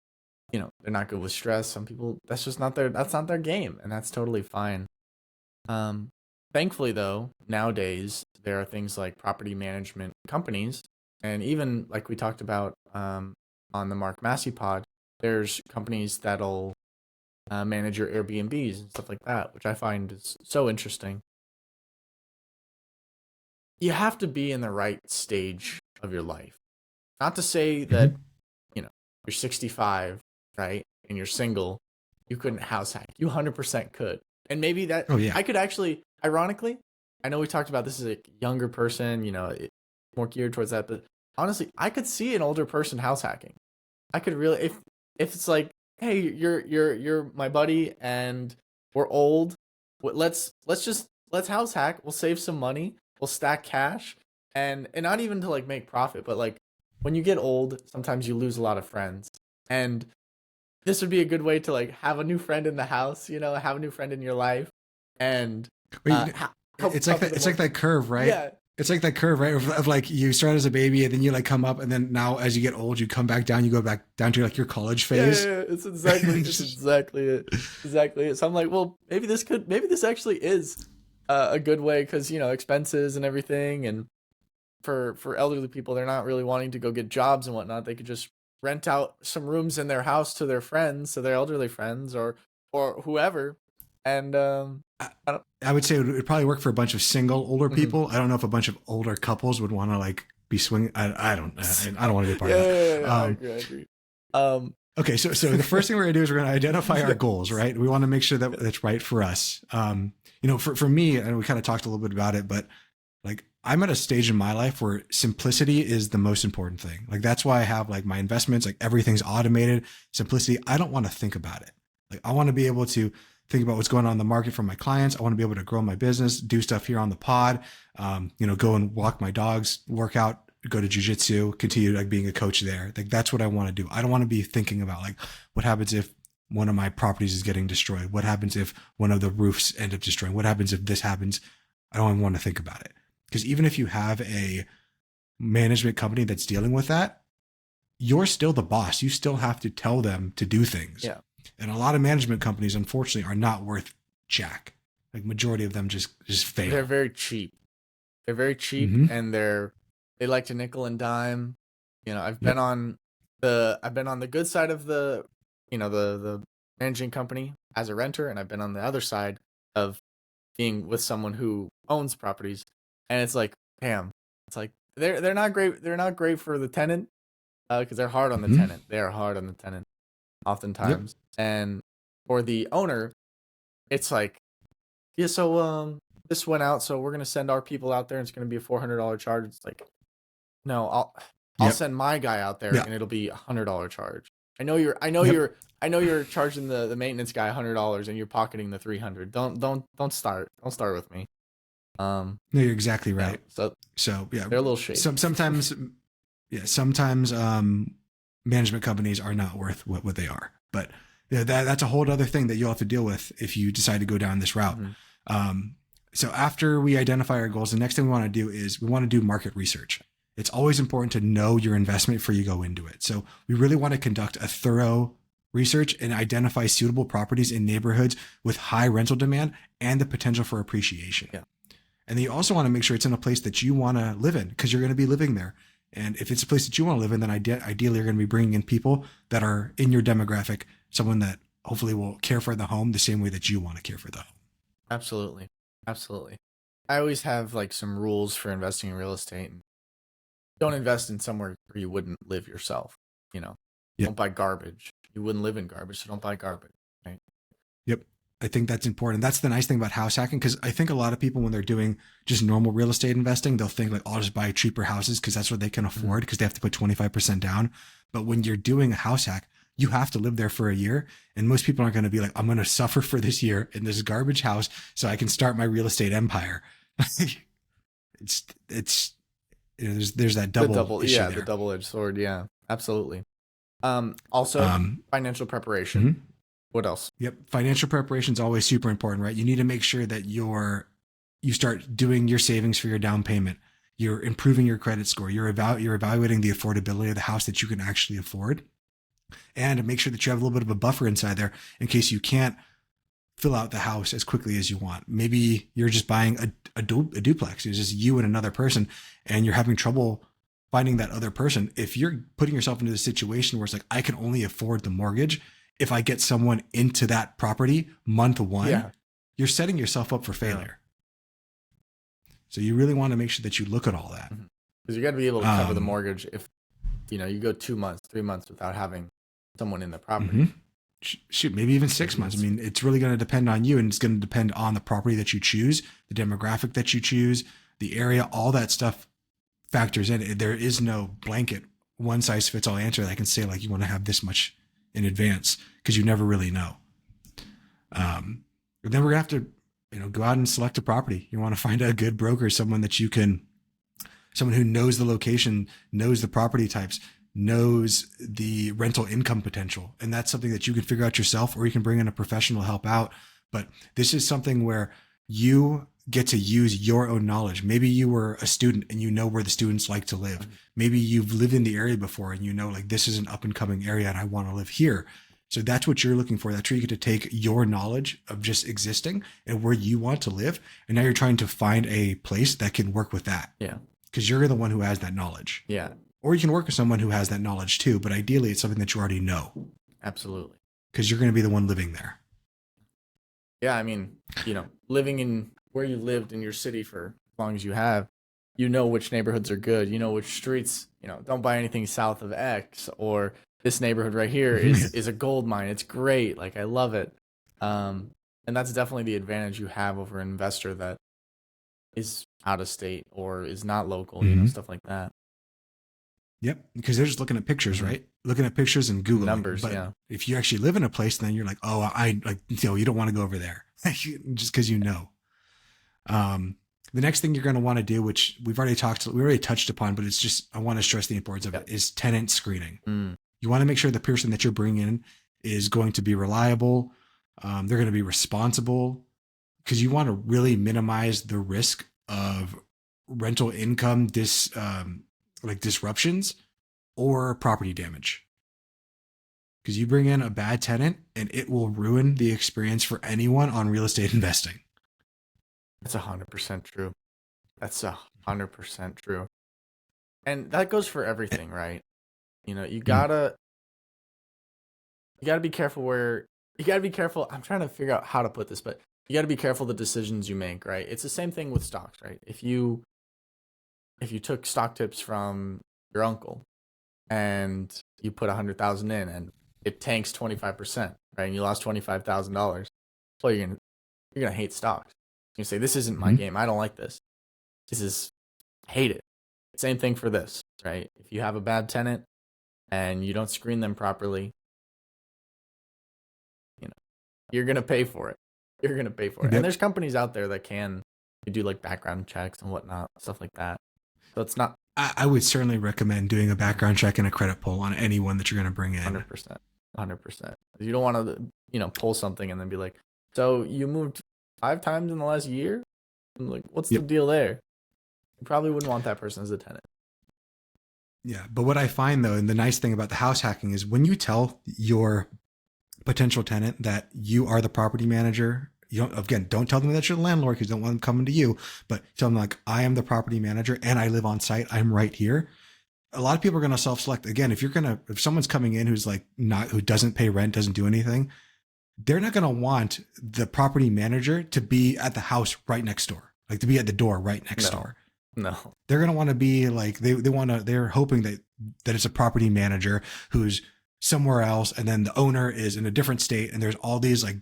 you know, they're not good with stress. Some people, that's not their game. And that's totally fine. Thankfully though, nowadays there are things like property management companies. And even like we talked about, on the Mark Massey pod, there's companies that'll manage your Airbnbs and stuff like that, which I find is so interesting. You have to be in the right stage of your life. Not to say that, you know, you're 65, right, and you're single, you couldn't house hack. You 100% could. And maybe that, I could actually, ironically, I know we talked about this as a younger person, you know, more geared towards that, but honestly, I could see an older person house hacking. I could really, if it's like, hey, you're my buddy and we're old, let's house hack. We'll save some money. We'll stack cash, and not even to like make profit, but like when you get old, sometimes you lose a lot of friends, and this would be a good way to like have a new friend in the house, you know, have a new friend in your life, and it's like that curve, right? Yeah. It's like that curve, right? Of like you start as a baby and then you like come up and then now as you get old, you come back down, you go back down to like your college phase. Yeah, it's exactly it. Exactly it. So I'm like, well, maybe this actually is a good way because, you know, expenses and everything. And for elderly people, they're not really wanting to go get jobs and whatnot. They could just rent out some rooms in their house to their friends, to their elderly friends or whoever. And I would say it would probably work for a bunch of single older people. I don't know if a bunch of older couples would want to like be swinging. I don't want to be a part of that. Yeah, I agree. Okay, so the first thing we're gonna do is we're gonna identify our goals, right? We want to make sure that that's right for us. You know, for me, and we kind of talked a little bit about it, but like I'm at a stage in my life where simplicity is the most important thing. Like that's why I have like my investments, like everything's automated. Simplicity. I don't want to think about it. Like I want to be able to think about what's going on in the market for my clients. I want to be able to grow my business, do stuff here on the pod, you know, go and walk my dogs, work out, go to jujitsu, continue like being a coach there. Like that's what I want to do. I don't want to be thinking about like what happens if one of my properties is getting destroyed? What happens if one of the roofs end up destroying? What happens if this happens? I don't even want to think about it. Because even if you have a management company that's dealing with that, you're still the boss. You still have to tell them to do things. Yeah. And a lot of management companies, unfortunately, are not worth jack. Like majority of them just fail. They're very cheap. And they like to nickel and dime. You know, I've been on the good side of the, you know, the managing company as a renter, and I've been on the other side of being with someone who owns properties. And it's like, damn, it's like they're not great. They're not great for the tenant because they're hard on the tenant. They are hard on the tenant oftentimes. And For the owner, it's like, yeah, so this went out, so we're gonna send our people out there, and it's gonna be a $400 charge. It's like, no, I'll Yep. send my guy out there, Yeah. and it'll be $100 charge. I know Yep. you're charging the maintenance guy $100, and you're pocketing the 300. Don't start with me. No, you're exactly Yeah, right. so So yeah, they're a little shady. sometimes, yeah, sometimes management companies are not worth what they are. But yeah, that's a whole other thing that you'll have to deal with if you decide to go down this route. Um, so after we identify our goals, the next thing we want to do is we want to do market research. It's always important to know your investment before you go into it. So we really want to conduct a thorough research and identify suitable properties in neighborhoods with high rental demand and the potential for appreciation. Yeah. And then you also want to make sure it's in a place that you want to live in because you're going to be living there. And if it's a place that you want to live in, then ideally you're going to be bringing in people that are in your demographic, someone that hopefully will care for the home the same way that you want to care for the home. Absolutely. Absolutely. I always have like some rules for investing in real estate. Don't invest in somewhere where you wouldn't live yourself. You know, Yep. Don't buy garbage. You wouldn't live in garbage, so don't buy garbage. Right? Yep. I think that's important. That's the nice thing about house hacking because I think a lot of people, when they're doing just normal real estate investing, they'll think like, I'll just buy cheaper houses because that's what they can afford because they have to put 25% down. But when you're doing a house hack, you have to live there for a year. And most people aren't going to be like, I'm going to suffer for this year in this garbage house so I can start my real estate empire. it's there's that double issue there. The double-edged sword. Yeah, absolutely. Also, financial preparation. Mm-hmm. What else? Yep. Financial preparation is always super important, right? You need to make sure that you start doing your savings for your down payment. You're improving your credit score. You're evaluating the affordability of the house that you can actually afford, and make sure that you have a little bit of a buffer inside there in case you can't fill out the house as quickly as you want. Maybe you're just buying a duplex. It's just you and another person, and you're having trouble finding that other person. If you're putting yourself into the situation where it's like, I can only afford the mortgage, if I get someone into that property month one, you're setting yourself up for failure. So you really want to make sure that you look at all that. Because you got to be able to cover the mortgage if you go 2 months, 3 months without having someone in the property. Shoot, maybe even 6 months. I mean, it's really going to depend on you, and it's going to depend on the property that you choose, the demographic that you choose, the area, all that stuff factors in. There is no blanket one size fits all answer that I can say like you want to have this much in advance because you never really know. Then we're gonna have to, go out and select a property. You want to find a good broker, someone who knows the location, knows the property types, knows the rental income potential. And that's something that you can figure out yourself, or you can bring in a professional to help out. But this is something where you get to use your own knowledge. Maybe you were a student and you know where the students like to live. Maybe you've lived in the area before and you know, like, this is an up and coming area and I want to live here. So that's what you're looking for. That's where you get to take your knowledge of just existing and where you want to live. And now you're trying to find a place that can work with that. Yeah. Because you're the one who has that knowledge. Yeah. Or you can work with someone who has that knowledge too. But ideally, it's something that you already know. Absolutely. Because you're going to be the one living there. Yeah. I mean, living in where you lived in your city for as long as you have, which neighborhoods are good, which streets, don't buy anything south of X, or this neighborhood right here is a gold mine. It's great. Like, I love it. And that's definitely the advantage you have over an investor that is out of state or is not local, stuff like that. Yep. Because they're just looking at pictures, right? Looking at pictures and Google numbers. But yeah. If you actually live in a place, then you're like, oh, you don't want to go over there just because the next thing you're going to want to do, which we already touched upon, but it's just, I want to stress the importance of it, is tenant screening. You want to make sure the person that you're bringing in is going to be reliable. They're going to be responsible, because you want to really minimize the risk of rental income disruptions or property damage. Because you bring in a bad tenant and it will ruin the experience for anyone on real estate investing. That's 100% true. That's 100% true. And that goes for everything, right? You gotta be careful I'm trying to figure out how to put this, but you gotta be careful the decisions you make, right? It's the same thing with stocks, right? If you took stock tips from your uncle and you put 100,000 in and it tanks 25%, right? And you lost $25,000. Well, you're gonna hate stocks. You say, this isn't my Mhm. game. I don't like this. I hate it. Same thing for this, right? If you have a bad tenant and you don't screen them properly, you know, you're gonna pay for it. You're gonna pay for it. And Yep. there's companies out there that can do like background checks and whatnot, stuff like that. So it's not I would certainly recommend doing a background check and a credit pull on anyone that you're going to bring in. 100%. 100%. You don't want to, pull something and then be like, so you moved 5 times in the last year? I'm like, what's the deal there? You probably wouldn't want that person as a tenant. Yeah. But what I find though, and the nice thing about the house hacking is when you tell your potential tenant that you are the property manager, don't tell them that you're the landlord because you don't want them coming to you, but tell them like, I am the property manager and I live on site. I'm right here. A lot of people are going to self-select. Again, if someone's coming in who's like who doesn't pay rent, doesn't do anything, they're not going to want the property manager to be at the house right next door, like to be at the door right next door. No. They're going to want to be like, they're hoping that it's a property manager who's somewhere else. And then the owner is in a different state. And there's all these like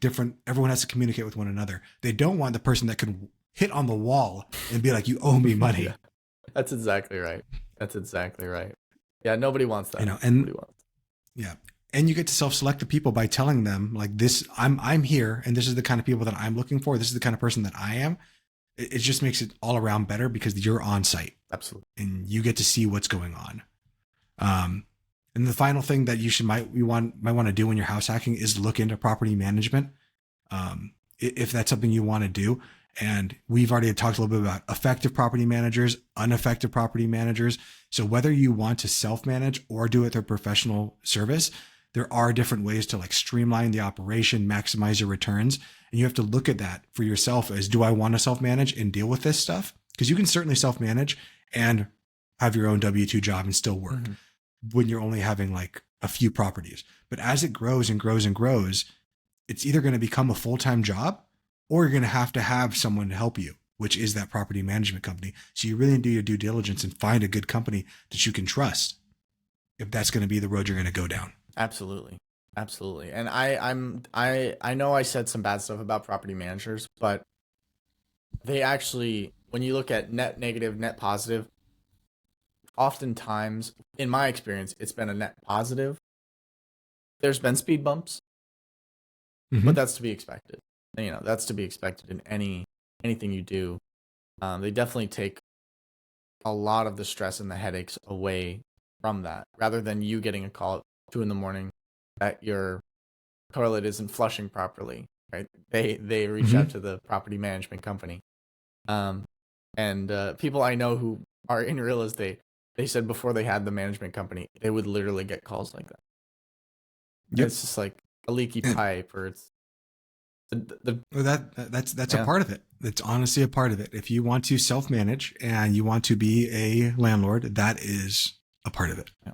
everyone has to communicate with one another. They don't want the person that can hit on the wall and be like, you owe me money. Yeah. That's exactly right. Yeah. Nobody wants that. Yeah. And you get to self-select the people by telling them like this, I'm here and this is the kind of people that I'm looking for. This is the kind of person that I am. It just makes it all around better because you're on site. Absolutely. And you get to see what's going on. And the final thing that you might want to do when you're house hacking is look into property management. If that's something you want to do. And we've already talked a little bit about effective property managers, ineffective property managers. So whether you want to self-manage or do it through professional service, there are different ways to like streamline the operation, maximize your returns. And you have to look at that for yourself as, do I want to self-manage and deal with this stuff? Because you can certainly self-manage and have your own W-2 job and still work when you're only having like a few properties. But as it grows and grows and grows, it's either going to become a full-time job or you're going to have someone to help you, which is that property management company. So you really do your due diligence and find a good company that you can trust if that's going to be the road you're going to go down. Absolutely. And I know I said some bad stuff about property managers, but they actually, when you look at net negative, net positive, oftentimes, in my experience, it's been a net positive. There's been speed bumps, but that's to be expected. That's to be expected in anything you do. They definitely take a lot of the stress and the headaches away from that, rather than you getting a call at 2 a.m. that your toilet isn't flushing properly, right? They reach out to the property management company. And people I know who are in real estate, they said before they had the management company, they would literally get calls like that. Yep. It's just like a leaky pipe, or it's that's a part of it. It's honestly a part of it. If you want to self-manage and you want to be a landlord, that is a part of it. Yeah.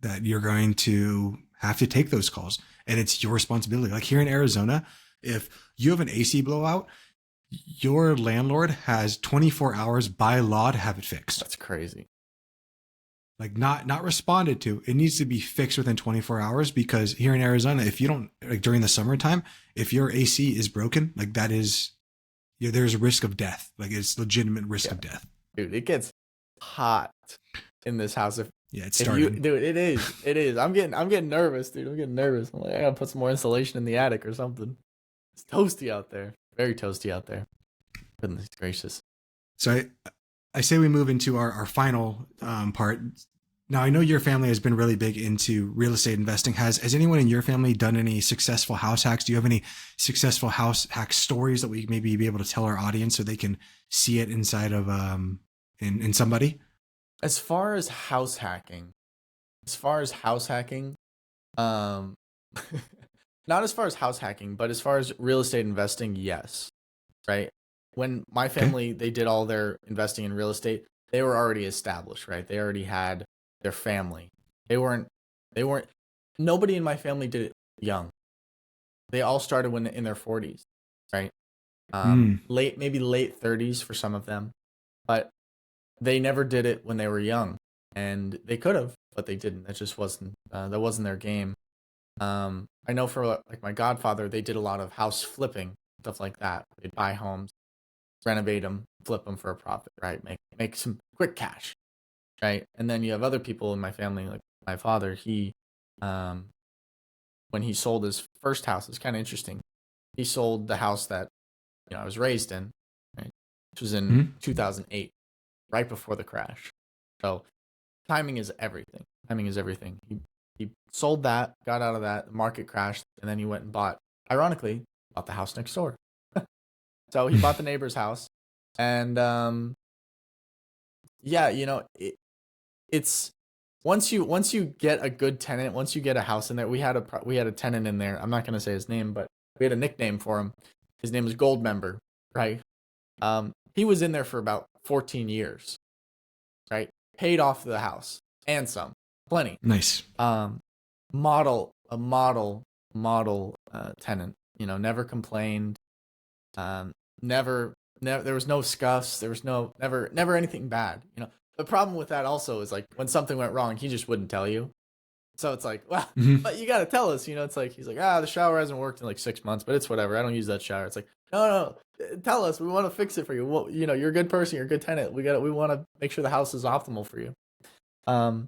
That you're going to have to take those calls, and it's your responsibility. Like here in Arizona, if you have an AC blowout, your landlord has 24 hours by law to have it fixed. That's crazy. Like not responded to. It needs to be fixed within 24 hours, because here in Arizona, if you don't, like during the summertime, if your AC is broken, like that is, there's a risk of death. Like it's legitimate risk of death. Dude, it gets hot in this house. It's starting. Dude, it is. I'm getting nervous, dude. I'm like, I gotta put some more insulation in the attic or something. It's toasty out there. Very toasty out there. Goodness gracious. So I say we move into our final part. Now, I know your family has been really big into real estate investing. Has anyone in your family done any successful house hacks? Do you have any successful house hack stories that we maybe be able to tell our audience so they can see it inside of in somebody? As far as house hacking, not as far as house hacking, but as far as real estate investing, yes. Right? When my family, they did all their investing in real estate, they were already established, right? They already had their family. Nobody in my family did it young. They all started when in their 40s, right? Maybe late 30s for some of them, but they never did it when they were young, and they could have, but they didn't. That just wasn't their game. I know for like my godfather, they did a lot of house flipping, stuff like that. They'd buy homes, renovate them, flip them for a profit, right? Make some quick cash, right? And then you have other people in my family, like my father. Um, when he sold his first house, it's kind of interesting. He sold the house that I was raised in, right? Which was in Mhm. 2008, right before the crash. So timing is everything. Timing is everything. He sold that, got out of that, the market crashed, and then he went and ironically, bought the house next door. So he bought the neighbor's house, and yeah, it's once you get a good tenant, once you get a house in there. We had a tenant in there. I'm not gonna say his name, but we had a nickname for him. His name was Gold Member, right? He was in there for about 14 years, right? Paid off the house and some, plenty. Nice. Um, model tenant. Never complained. Um, never. There was no scuffs. There was never anything bad. The problem with that also is like when something went wrong, he just wouldn't tell you. So it's like, well, Hmm. but you got to tell us. It's like he's like, the shower hasn't worked in like 6 months, but it's whatever. I don't use that shower. It's like, no, tell us. We want to fix it for you. Well, you're a good person. You're a good tenant. We want to make sure the house is optimal for you. Hmm.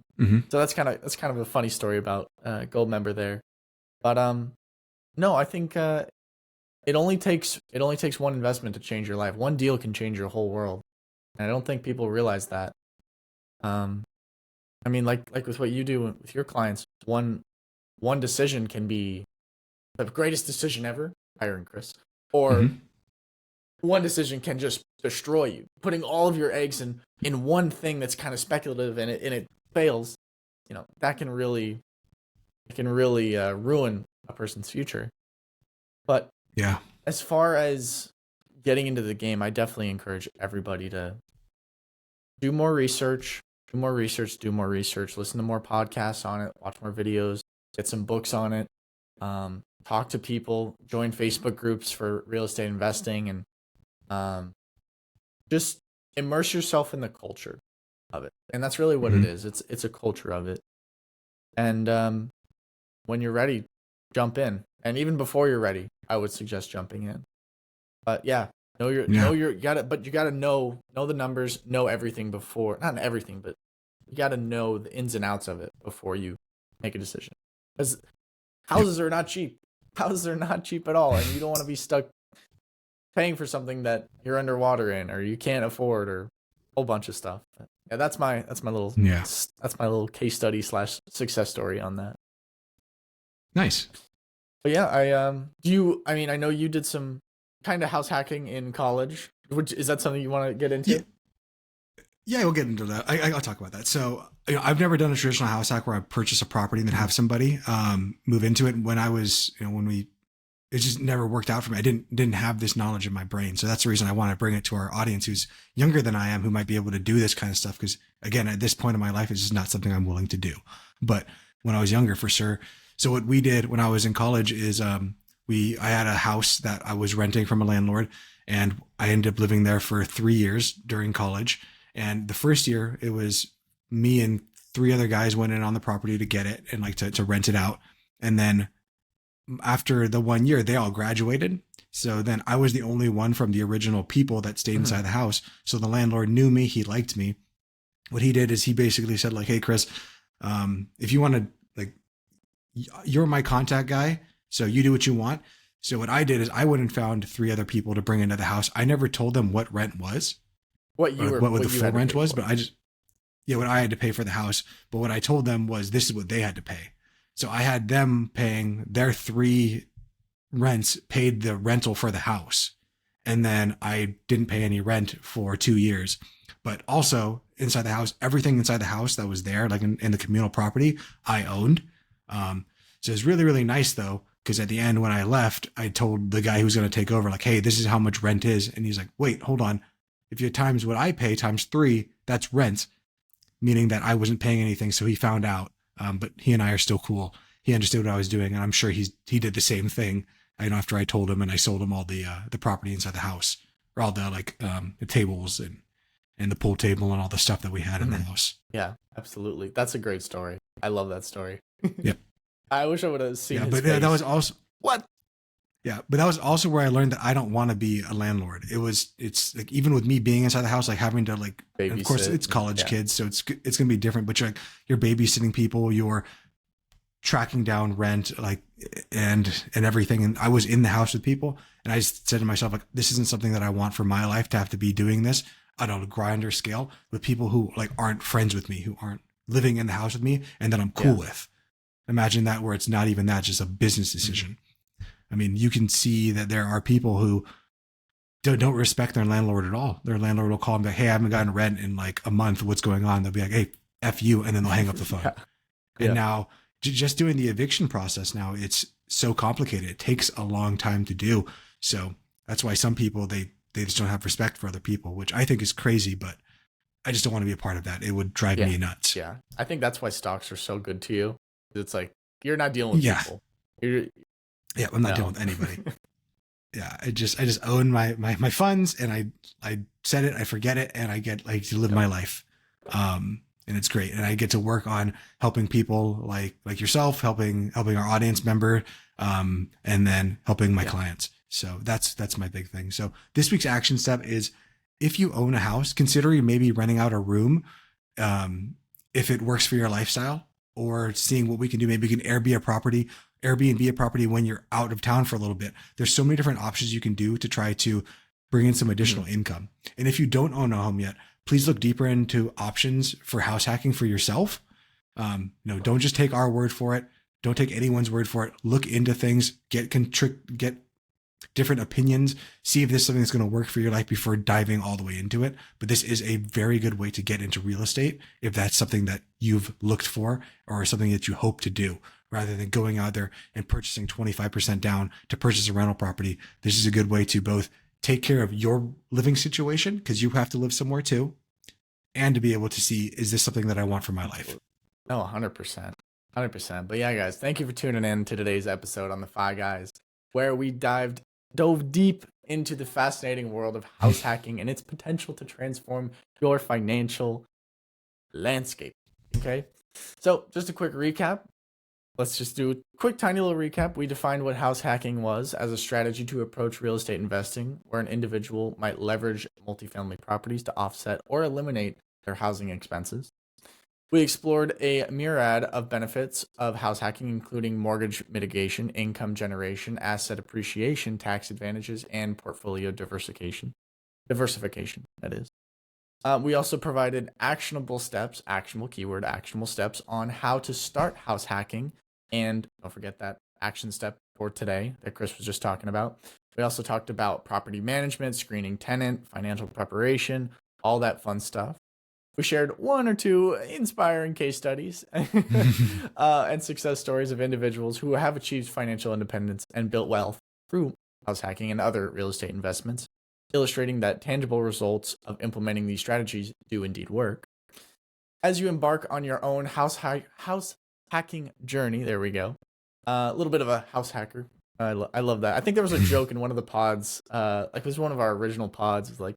So that's kind of a funny story about Gold Member there. But no, I think it only takes one investment to change your life. One deal can change your whole world, and I don't think people realize that. Um, I mean, like with what you do with your clients, one decision can be the greatest decision ever, hiring Chris, or Hmm. one decision can just destroy you. Putting all of your eggs in one thing that's kind of speculative and it fails, that can really ruin a person's future. But Yeah. as far as getting into the game, I definitely encourage everybody to do more research, do more research, listen to more podcasts on it, watch more videos, get some books on it, talk to people, join Facebook groups for real estate investing, and um, just immerse yourself in the culture of it. And that's really what it Hmm. is. It's a culture of it. And when you're ready, jump in. And even before you're ready, I would suggest jumping in. But yeah, Yeah. you gotta know the numbers, know everything before, not everything, but you gotta know the ins and outs of it before you make a decision. Because Yep. houses are not cheap. Houses are not cheap at all, and you don't want to be stuck paying for something that you're underwater in or you can't afford or a whole bunch of stuff. Yeah, Yeah. that's my little case study slash success story on that. Nice. But yeah, I know you did some kind of house hacking in college. Which is that something you want to get Yeah. into? Yeah, we'll get into that. I'll talk about that. So, I've never done a traditional house hack where I purchase a property and then have somebody move into it. When I was, it just never worked out for me. I didn't have this knowledge in my brain. So that's the reason I want to bring it to our audience who's younger than I am, who might be able to do this kind of stuff. Because again, at this point in my life, it's just not something I'm willing to do. But when I was younger, for sure. So what we did when I was in college is I had a house that I was renting from a landlord, and I ended up living there for 3 years during college. And the first year, it was me and three other guys went in on the property to get it and like to rent it out. And then after the 1 year, they all graduated. So then I was the only one from the original people that stayed Mhm. inside the house. So the landlord knew me. He liked me. What he did is he basically said like, "Hey, Chris, if you want to, like, you're my contact guy. So you do what you want." So what I did is I went and found three other people to bring into the house. I never told them what rent was or like what the What you full had to rent pay was, for. but what I had to pay for the house. But what I told them was this is what they had to pay. So I had them paying their three rents, paid the rental for the house. And then I didn't pay any rent for 2 years. But also inside the house, everything inside the house that was there, like in the communal property, I owned. So it's really, really nice though, because at the end when I left, I told the guy who was going to take over, like, "Hey, this is how much rent is." And he's like, "Wait, hold on. If you times what I pay times three, that's rent," meaning that I wasn't paying anything. So he found out. But he and I are still cool. He understood what I was doing, and I'm sure he did the same thing. After I told him and I sold him all the property inside the house, or all the the tables and the pool table and all the stuff that we had in the Mhm. house. Yeah, absolutely. That's a great story. I love that story. Yep. I wish I would have seen Yeah, his but face. that was also What? yeah, but that was also where I learned that I don't want to be a landlord. It's like even with me being inside the house, like having to like, and of course Babysit. it's college Yeah. kids, so it's gonna be different. But you're babysitting people, you're tracking down rent, like and everything. And I was in the house with people, and I just said to myself, like, this isn't something that I want for my life to have to be doing this on a grinder scale with people who like aren't friends with me, who aren't living in the house with me, and that I'm cool with. Imagine that where it's not even that, just a business decision. I mean, you can see that there are people who don't respect their landlord at all. Their landlord will call them like, hey, I haven't gotten rent in like a month. What's going on? They'll be like, hey, F you. And then they'll hang up the phone. Yeah. And now just doing the eviction process now, it's so complicated. It takes a long time to do. So that's why some people, they just don't have respect for other people, which I think is crazy, but I just don't want to be a part of that. It would drive me nuts. Yeah. I think that's why stocks are so good to you. It's like, you're not dealing with people. Yeah, I'm not dealing with anybody. Yeah, I just own my funds, and I set it, I forget it, and I get like to live my life. And it's great. And I get to work on helping people like yourself, helping our audience member, and then helping my clients. So that's my big thing. So this week's action step is, if you own a house, consider maybe renting out a room, if it works for your lifestyle, or seeing what we can do. Maybe we can Airbnb a property when you're out of town for a little bit. There's so many different options you can do to try to bring in some additional income. And if you don't own a home yet, please look deeper into options for house hacking for yourself. Don't just take our word for it. Don't take anyone's word for it. Look into things, get different opinions, see if this is something that's going to work for your life before diving all the way into it. But this is a very good way to get into real estate if that's something that you've looked for or something that you hope to do, rather than going out there and purchasing 25% down to purchase a rental property. This is a good way to both take care of your living situation, because you have to live somewhere too, and to be able to see, is this something that I want for my life? Oh, 100%. 100%. But yeah, guys, thank you for tuning in to today's episode on the Fi Guys, where we dove deep into the fascinating world of house hacking and its potential to transform your financial landscape. Okay? So, just a quick recap. Let's just do a quick, tiny little recap. We defined what house hacking was as a strategy to approach real estate investing, where an individual might leverage multifamily properties to offset or eliminate their housing expenses. We explored a myriad of benefits of house hacking, including mortgage mitigation, income generation, asset appreciation, tax advantages, and portfolio diversification. That is. We also provided actionable steps on how to start house hacking. And don't forget that action step for today that Chris was just talking about. We also talked about property management, screening tenant, financial preparation, all that fun stuff. We shared one or two inspiring case studies and success stories of individuals who have achieved financial independence and built wealth through house hacking and other real estate investments, illustrating that tangible results of implementing these strategies do indeed work. As you embark on your own house hacking journey, there we go. A little bit of a house hacker. I love that. I think there was a joke in one of the pods, like it was one of our original pods. It's like,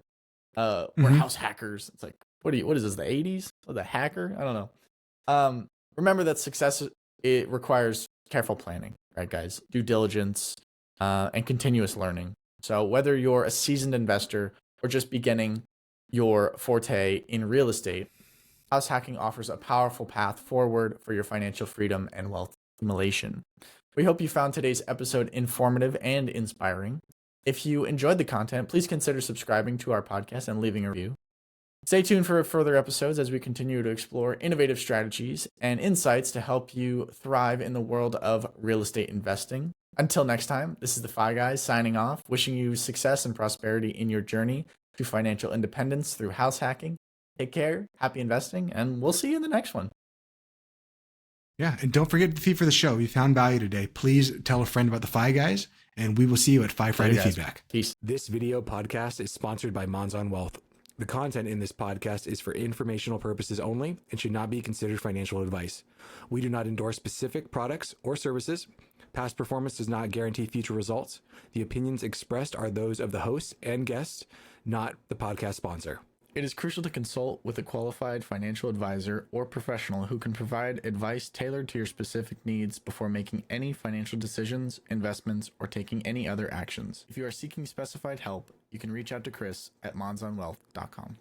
we're house hackers. It's like, what is this, the 80s? Oh, the hacker? I don't know. Remember that success, it requires careful planning, right, guys? Due diligence, and continuous learning. So whether you're a seasoned investor or just beginning your forte in real estate, house hacking offers a powerful path forward for your financial freedom and wealth accumulation. We hope you found today's episode informative and inspiring. If you enjoyed the content, please consider subscribing to our podcast and leaving a review. Stay tuned for further episodes as we continue to explore innovative strategies and insights to help you thrive in the world of real estate investing. Until next time, this is the Fi Guys signing off, wishing you success and prosperity in your journey to financial independence through house hacking. Take care, happy investing, and we'll see you in the next one. Yeah, and don't forget the fee for the show. If you found value today, please tell a friend about the Fi Guys, and we will see you at Fi Friday Feedback. Peace. This video podcast is sponsored by Monzon Wealth. The content in this podcast is for informational purposes only and should not be considered financial advice. We do not endorse specific products or services. Past performance does not guarantee future results. The opinions expressed are those of the hosts and guests, not the podcast sponsor. It is crucial to consult with a qualified financial advisor or professional who can provide advice tailored to your specific needs before making any financial decisions, investments, or taking any other actions. If you are seeking specified help, you can reach out to Chris at monzonwealth.com.